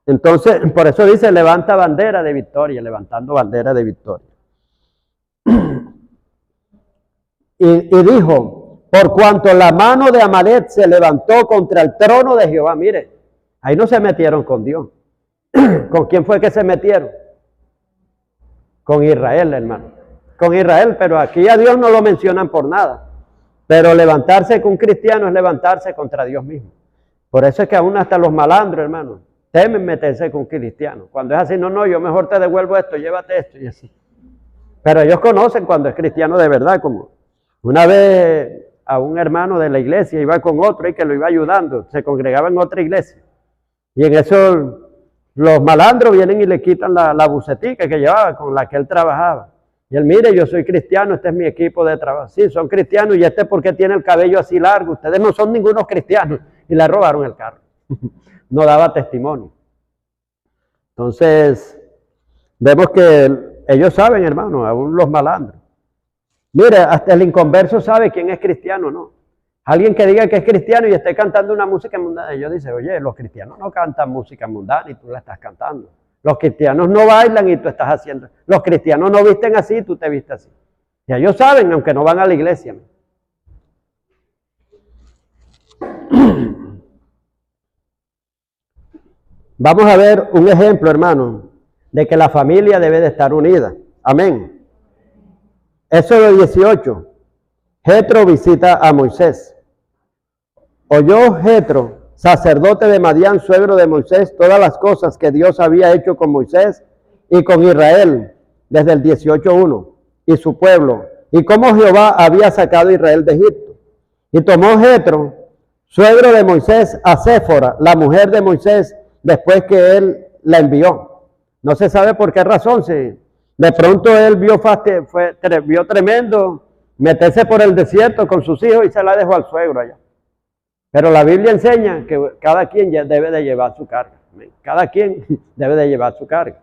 Entonces, por eso dice, levanta bandera de victoria, levantando bandera de victoria. Y dijo, por cuanto la mano de Amalek se levantó contra el trono de Jehová. Mire, ahí no se metieron con Dios. ¿Con quién fue que se metieron? Con Israel, hermano. Con Israel, pero aquí a Dios no lo mencionan por nada. Pero levantarse con cristianos es levantarse contra Dios mismo. Por eso es que aún hasta los malandros, hermano, temen meterse con cristianos. Cuando es así, no, yo mejor te devuelvo esto, llévate esto y así. Pero ellos conocen cuando es cristiano de verdad, como una vez a un hermano de la iglesia iba con otro y que lo iba ayudando, se congregaba en otra iglesia. Y en eso los malandros vienen y le quitan la bucetica que llevaba, con la que él trabajaba. Y él, mire, yo soy cristiano, este es mi equipo de trabajo. Sí, son cristianos y este porque tiene el cabello así largo. Ustedes no son ningunos cristianos. Y le robaron el carro. No daba testimonio. Entonces, vemos que ellos saben, hermano, aún los malandros. Mire, hasta el inconverso sabe quién es cristiano, ¿no? Alguien que diga que es cristiano y esté cantando una música mundana. Ellos dicen, oye, los cristianos no cantan música mundana y tú la estás cantando. Los cristianos no bailan y tú estás haciendo. Los cristianos no visten así y tú te vistes así. Y ellos saben, aunque no van a la iglesia. Vamos a ver un ejemplo, hermano, de que la familia debe de estar unida. Amén. Éxodo 18. Jetro visita a Moisés. Oyó Jetro, sacerdote de Madián, suegro de Moisés, todas las cosas que Dios había hecho con Moisés y con Israel desde el 18:1 y su pueblo, y cómo Jehová había sacado a Israel de Egipto. Y tomó Jetro, suegro de Moisés, a Séfora, la mujer de Moisés, después que él la envió. No se sabe por qué razón, si de pronto él vio tremendo meterse por el desierto con sus hijos y se la dejó al suegro allá. Pero la Biblia enseña que cada quien ya debe de llevar su carga. Cada quien debe de llevar su carga.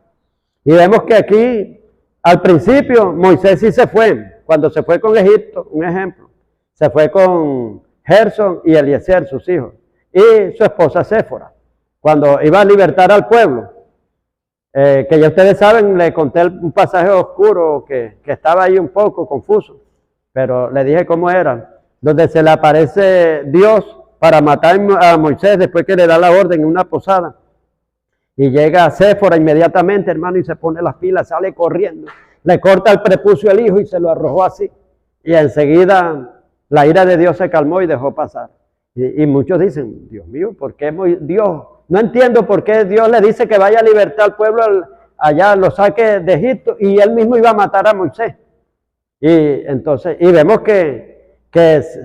Y vemos que aquí, al principio, Moisés sí se fue. Cuando se fue con Egipto, un ejemplo, se fue con Gerson y Eliezer, sus hijos, y su esposa Séfora, cuando iba a libertar al pueblo. Que ya ustedes saben, le conté un pasaje oscuro que estaba ahí un poco confuso, pero le dije cómo era, donde se le aparece Dios para matar a Moisés después que le da la orden en una posada. Y llega a Séfora inmediatamente, hermano, y se pone las pilas, sale corriendo. Le corta el prepucio al hijo y se lo arrojó así. Y enseguida la ira de Dios se calmó y dejó pasar. Y muchos dicen, Dios mío, ¿por qué Dios? No entiendo por qué Dios le dice que vaya a libertar al pueblo allá, lo saque de Egipto, y él mismo iba a matar a Moisés. Y entonces, y vemos que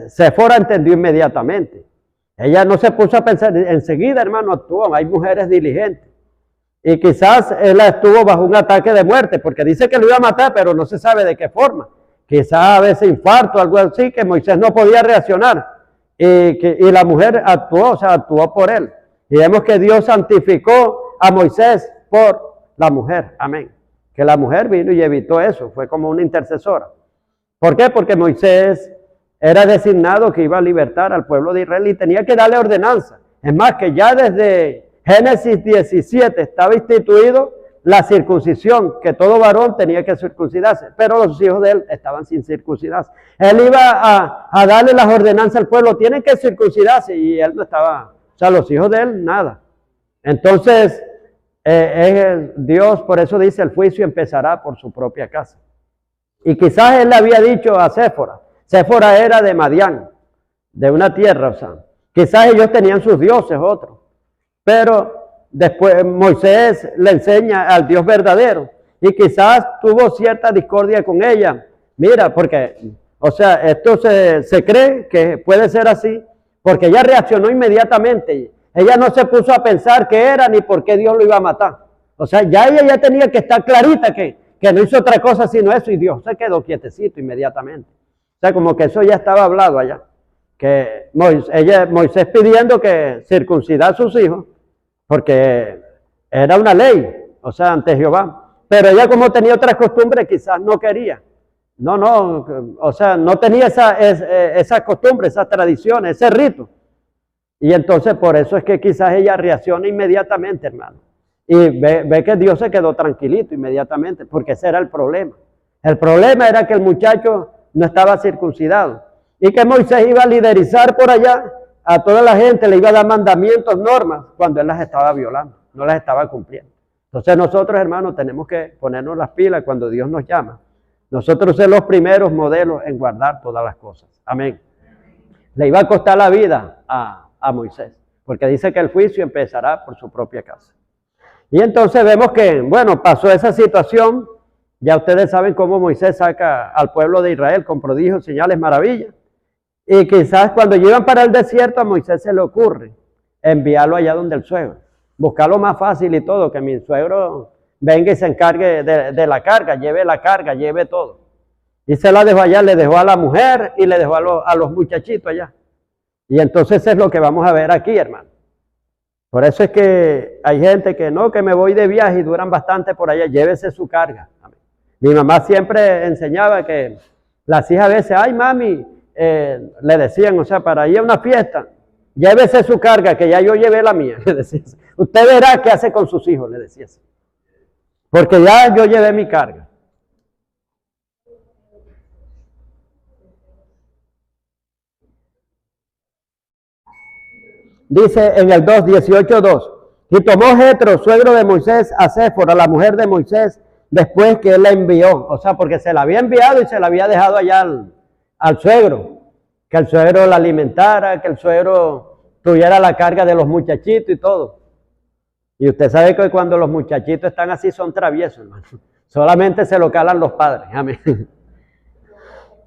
Séfora entendió inmediatamente. Ella no se puso a pensar, enseguida, hermano, actuó. Hay mujeres diligentes. Y quizás él estuvo bajo un ataque de muerte, porque dice que lo iba a matar, pero no se sabe de qué forma. Quizás a veces infarto, algo así, que Moisés no podía reaccionar. Y la mujer actuó, o sea, actuó por él. Y vemos que Dios santificó a Moisés por la mujer. Amén. Que la mujer vino y evitó eso. Fue como una intercesora. ¿Por qué? Porque Moisés era designado que iba a libertar al pueblo de Israel y tenía que darle ordenanza. Es más, que ya desde Génesis 17 estaba instituido la circuncisión, que todo varón tenía que circuncidarse, pero los hijos de él estaban sin circuncidarse. Él iba a darle las ordenanzas al pueblo, tienen que circuncidarse, y él no estaba, o sea, los hijos de él, nada. Entonces, Dios, por eso dice, el juicio empezará por su propia casa. Y quizás él le había dicho a Séfora, Séfora era de Madián, de una tierra, o sea, quizás ellos tenían sus dioses, otros, pero después Moisés le enseña al Dios verdadero, y quizás tuvo cierta discordia con ella. Mira, porque, o sea, esto se cree que puede ser así, porque ella reaccionó inmediatamente. Ella no se puso a pensar qué era ni por qué Dios lo iba a matar. O sea, ella ya tenía que estar clarita que no hizo otra cosa sino eso, y Dios se quedó quietecito inmediatamente. O sea, como que eso ya estaba hablado allá. Que Moisés pidiendo que circuncidara a sus hijos, porque era una ley, o sea, ante Jehová. Pero ella, como tenía otras costumbres, quizás no quería. No, o sea, no tenía esa costumbre, esa tradición, ese rito. Y entonces por eso es que quizás ella reacciona inmediatamente, hermano. Y ve que Dios se quedó tranquilito inmediatamente, porque ese era el problema. El problema era que el muchacho no estaba circuncidado. Y que Moisés iba a liderizar por allá a toda la gente, le iba a dar mandamientos, normas, cuando él las estaba violando, no las estaba cumpliendo. Entonces nosotros, hermanos, tenemos que ponernos las pilas cuando Dios nos llama. Nosotros ser los primeros modelos en guardar todas las cosas. Amén. Le iba a costar la vida a Moisés, porque dice que el juicio empezará por su propia casa. Y entonces vemos que, bueno, pasó esa situación. Ya ustedes saben cómo Moisés saca al pueblo de Israel con prodigios, señales, maravillas. Y quizás cuando llegan para el desierto a Moisés se le ocurre enviarlo allá donde el suegro. Buscarlo más fácil y todo, que mi suegro venga y se encargue de la carga, lleve todo. Y se la dejó allá, le dejó a la mujer y le dejó a los muchachitos allá. Y entonces es lo que vamos a ver aquí, hermano. Por eso es que hay gente que no, que me voy de viaje y duran bastante por allá, llévese su carga. Mi mamá siempre enseñaba que las hijas a veces, ay mami, le decían, o sea, para ir a una fiesta, llévese su carga, que ya yo llevé la mía, le decía. Usted verá qué hace con sus hijos, le decía. Porque ya yo llevé mi carga. Dice en el 2:18:2, y tomó Jetro, suegro de Moisés, a Séfora, la mujer de Moisés, después que él la envió. O sea, porque se la había enviado y se la había dejado allá al suegro. Que el suegro la alimentara, que el suegro tuviera la carga de los muchachitos y todo. Y usted sabe que cuando los muchachitos están así son traviesos, hermano. Solamente se lo calan los padres. Amén.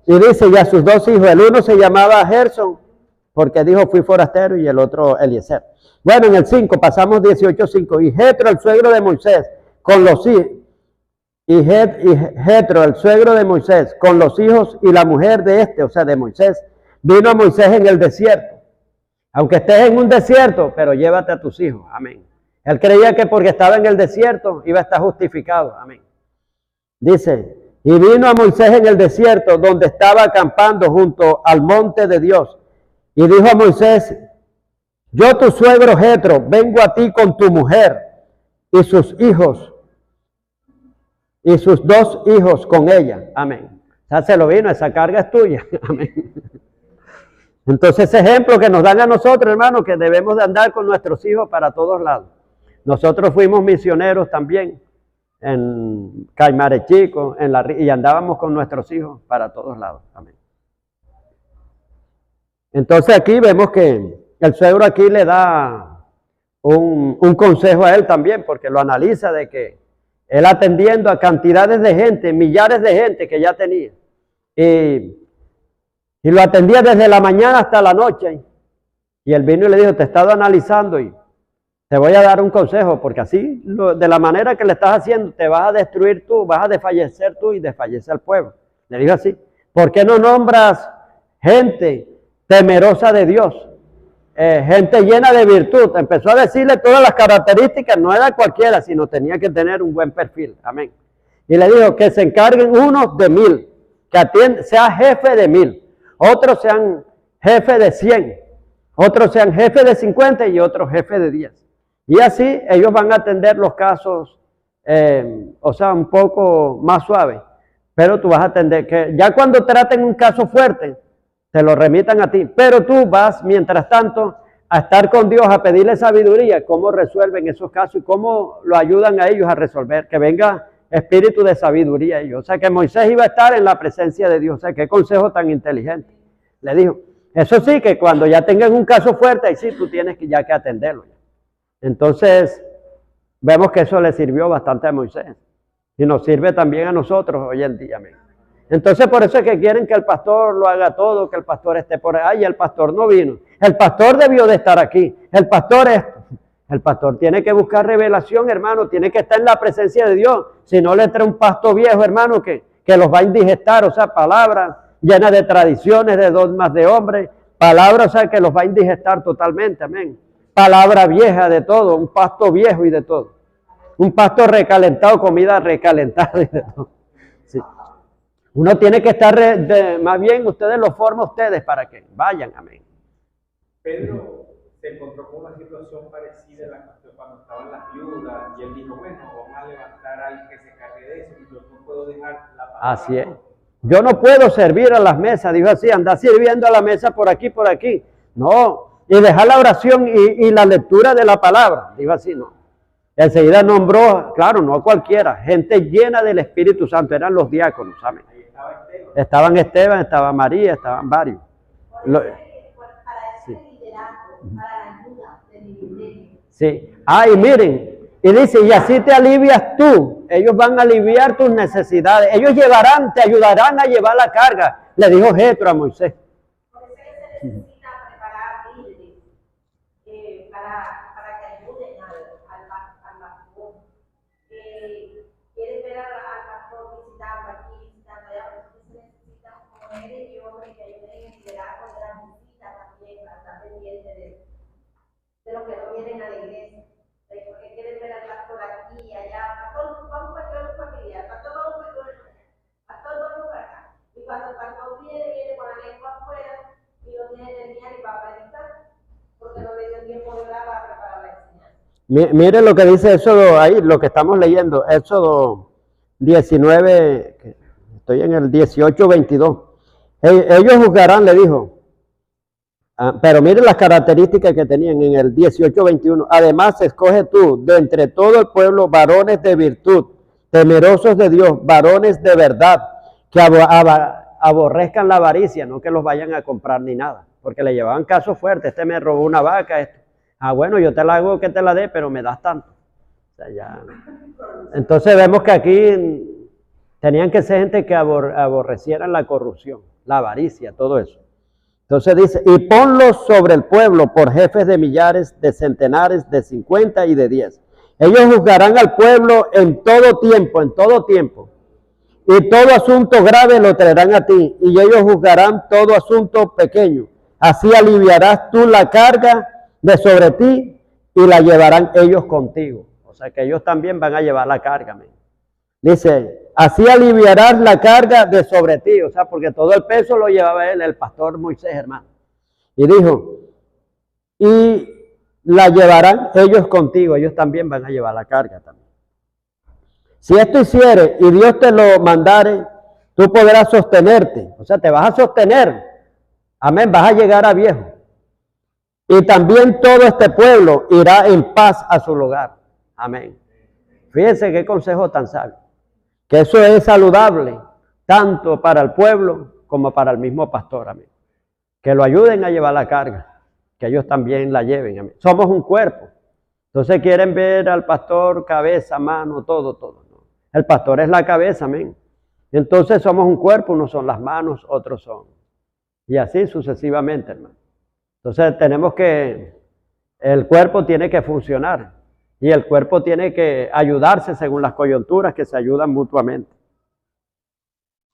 Y dice, y a sus dos hijos, el uno se llamaba Gerson, porque dijo, fui forastero, y el otro Eliezer. Bueno, en el 5, pasamos 18:5. Y Jetro, el suegro de Moisés, con los hijos, y Jetro, el suegro de Moisés, con los hijos y la mujer de este, o sea, de Moisés, vino a Moisés en el desierto. Aunque estés en un desierto, pero llévate a tus hijos. Amén. Él creía que porque estaba en el desierto iba a estar justificado. Amén. Dice, y vino a Moisés en el desierto, donde estaba acampando junto al monte de Dios. Y dijo a Moisés, yo tu suegro Jetro, vengo a ti con tu mujer y sus hijos, y sus dos hijos con ella. Amén. Ya se lo vino, esa carga es tuya. Amén. Entonces ese ejemplo que nos dan a nosotros, hermanos, que debemos de andar con nuestros hijos para todos lados. Nosotros fuimos misioneros también en Caimare Chico, y andábamos con nuestros hijos para todos lados. Amén. Entonces aquí vemos que el suegro aquí le da un consejo a él también, porque lo analiza de que él atendiendo a cantidades de gente, millares de gente que ya tenía, y lo atendía desde la mañana hasta la noche, y él vino y le dijo, te he estado analizando y te voy a dar un consejo, porque así, de la manera que le estás haciendo, te vas a destruir tú, vas a desfallecer tú y desfallece el pueblo. Le dijo así, ¿por qué no nombras gente temerosa de Dios? Gente llena de virtud. Empezó a decirle todas las características, no era cualquiera, sino tenía que tener un buen perfil. Amén. Y le dijo que se encarguen unos de 1000, que sea jefe de 1000, otros sean jefe de 100, otros sean jefe de 50 y otros jefe de 10. Y así ellos van a atender los casos, o sea, un poco más suaves. Pero tú vas a atender que ya cuando traten un caso fuerte, te lo remitan a ti. Pero tú vas, mientras tanto, a estar con Dios, a pedirle sabiduría, cómo resuelven esos casos y cómo lo ayudan a ellos a resolver. Que venga espíritu de sabiduría a ellos. O sea, que Moisés iba a estar en la presencia de Dios. O sea, qué consejo tan inteligente. Le dijo, eso sí, que cuando ya tengan un caso fuerte, ahí sí tú tienes que ya que atenderlo. Entonces, vemos que eso le sirvió bastante a Moisés. Y nos sirve también a nosotros hoy en día. Amén. Entonces, por eso es que quieren que el pastor lo haga todo, que el pastor esté por ahí. Y el pastor no vino. El pastor debió de estar aquí. El pastor tiene que buscar revelación, hermano. Tiene que estar en la presencia de Dios. Si no, le trae un pasto viejo, hermano, que los va a indigestar. O sea, palabras llenas de tradiciones, de dogmas de hombres. Palabras, o sea, que los va a indigestar totalmente. Amén. Palabra vieja de todo, un pasto viejo y de todo. Un pasto recalentado, comida recalentada y de todo. Sí. Uno tiene que estar, más bien ustedes lo forman ustedes para que vayan, amén. Pedro se encontró con una situación parecida cuando estaban las viudas y él dijo, bueno, vamos a levantar a alguien que se cargue de eso y yo no puedo dejar la palabra. Así es. Yo no puedo servir a las mesas, dijo así, anda sirviendo a la mesa por aquí, por aquí. No, y dejar la oración y la lectura de la palabra, dijo así, no. Enseguida nombró, claro, no cualquiera, gente llena del Espíritu Santo, eran los diáconos, amén. Ahí estaba Esteban. Estaban Esteban, estaba María, estaban varios. Sí. Sí. Y miren, y dice, y así te alivias tú. Ellos van a aliviar tus necesidades. Ellos te ayudarán a llevar la carga. Le dijo Jetro a Moisés. Por eso se necesita preparar líderes para que ayuden al pastor. Quieren ver al pastor visitando aquí, visitando allá, pero se necesitan mujeres y hombres que ayuden en el liderazgo de las visitas también, para estar pendientes de los que no vienen a la iglesia. Porque quieren ver al pastor aquí y allá. Pastor, vamos para el familiar. Pastor, vamos para el pastor, vamos para acá. Y cuando el pastor viene con la lengua afuera y no tiene energía ni para predicar, porque no le dio tiempo de orar para preparar la enseñanza. Mire lo que dice Éxodo ahí, lo que estamos leyendo, Éxodo 19, estoy en el 18:22. Ellos juzgarán, le dijo. Pero miren las características que tenían en el 18:21. Además, escoge tú de entre todo el pueblo varones de virtud, temerosos de Dios, varones de verdad, que aborrezcan la avaricia, no que los vayan a comprar ni nada, porque le llevaban casos fuertes. Este me robó una vaca. Bueno, yo te la hago que te la dé, pero me das tanto. O sea, ya. Entonces vemos que aquí tenían que ser gente que aborrecieran la corrupción, la avaricia, todo eso. Entonces dice, y ponlos sobre el pueblo por jefes de millares, de centenares, de 50 y de 10. Ellos juzgarán al pueblo en todo tiempo, y todo asunto grave lo traerán a ti, y ellos juzgarán todo asunto pequeño. Así aliviarás tú la carga de sobre ti, y la llevarán ellos contigo. O sea que ellos también van a llevar la carga. Dice, así aliviarás la carga de sobre ti, o sea, porque todo el peso lo llevaba él, el pastor Moisés, hermano. Y dijo, y la llevarán ellos contigo, ellos también van a llevar la carga también. Si esto hiciere y Dios te lo mandare, tú podrás sostenerte, o sea, te vas a sostener, amén, vas a llegar a viejo. Y también todo este pueblo irá en paz a su lugar, amén. Fíjense qué consejo tan sabio. Que eso es saludable, tanto para el pueblo como para el mismo pastor, amén. Que lo ayuden a llevar la carga, que ellos también la lleven, amén. Somos un cuerpo. Entonces quieren ver al pastor cabeza, mano, todo, ¿no? El pastor es la cabeza, amén. Entonces somos un cuerpo, unos son las manos, otros son. Y así sucesivamente, hermano. Entonces el cuerpo tiene que funcionar. Y el cuerpo tiene que ayudarse según las coyunturas, que se ayudan mutuamente.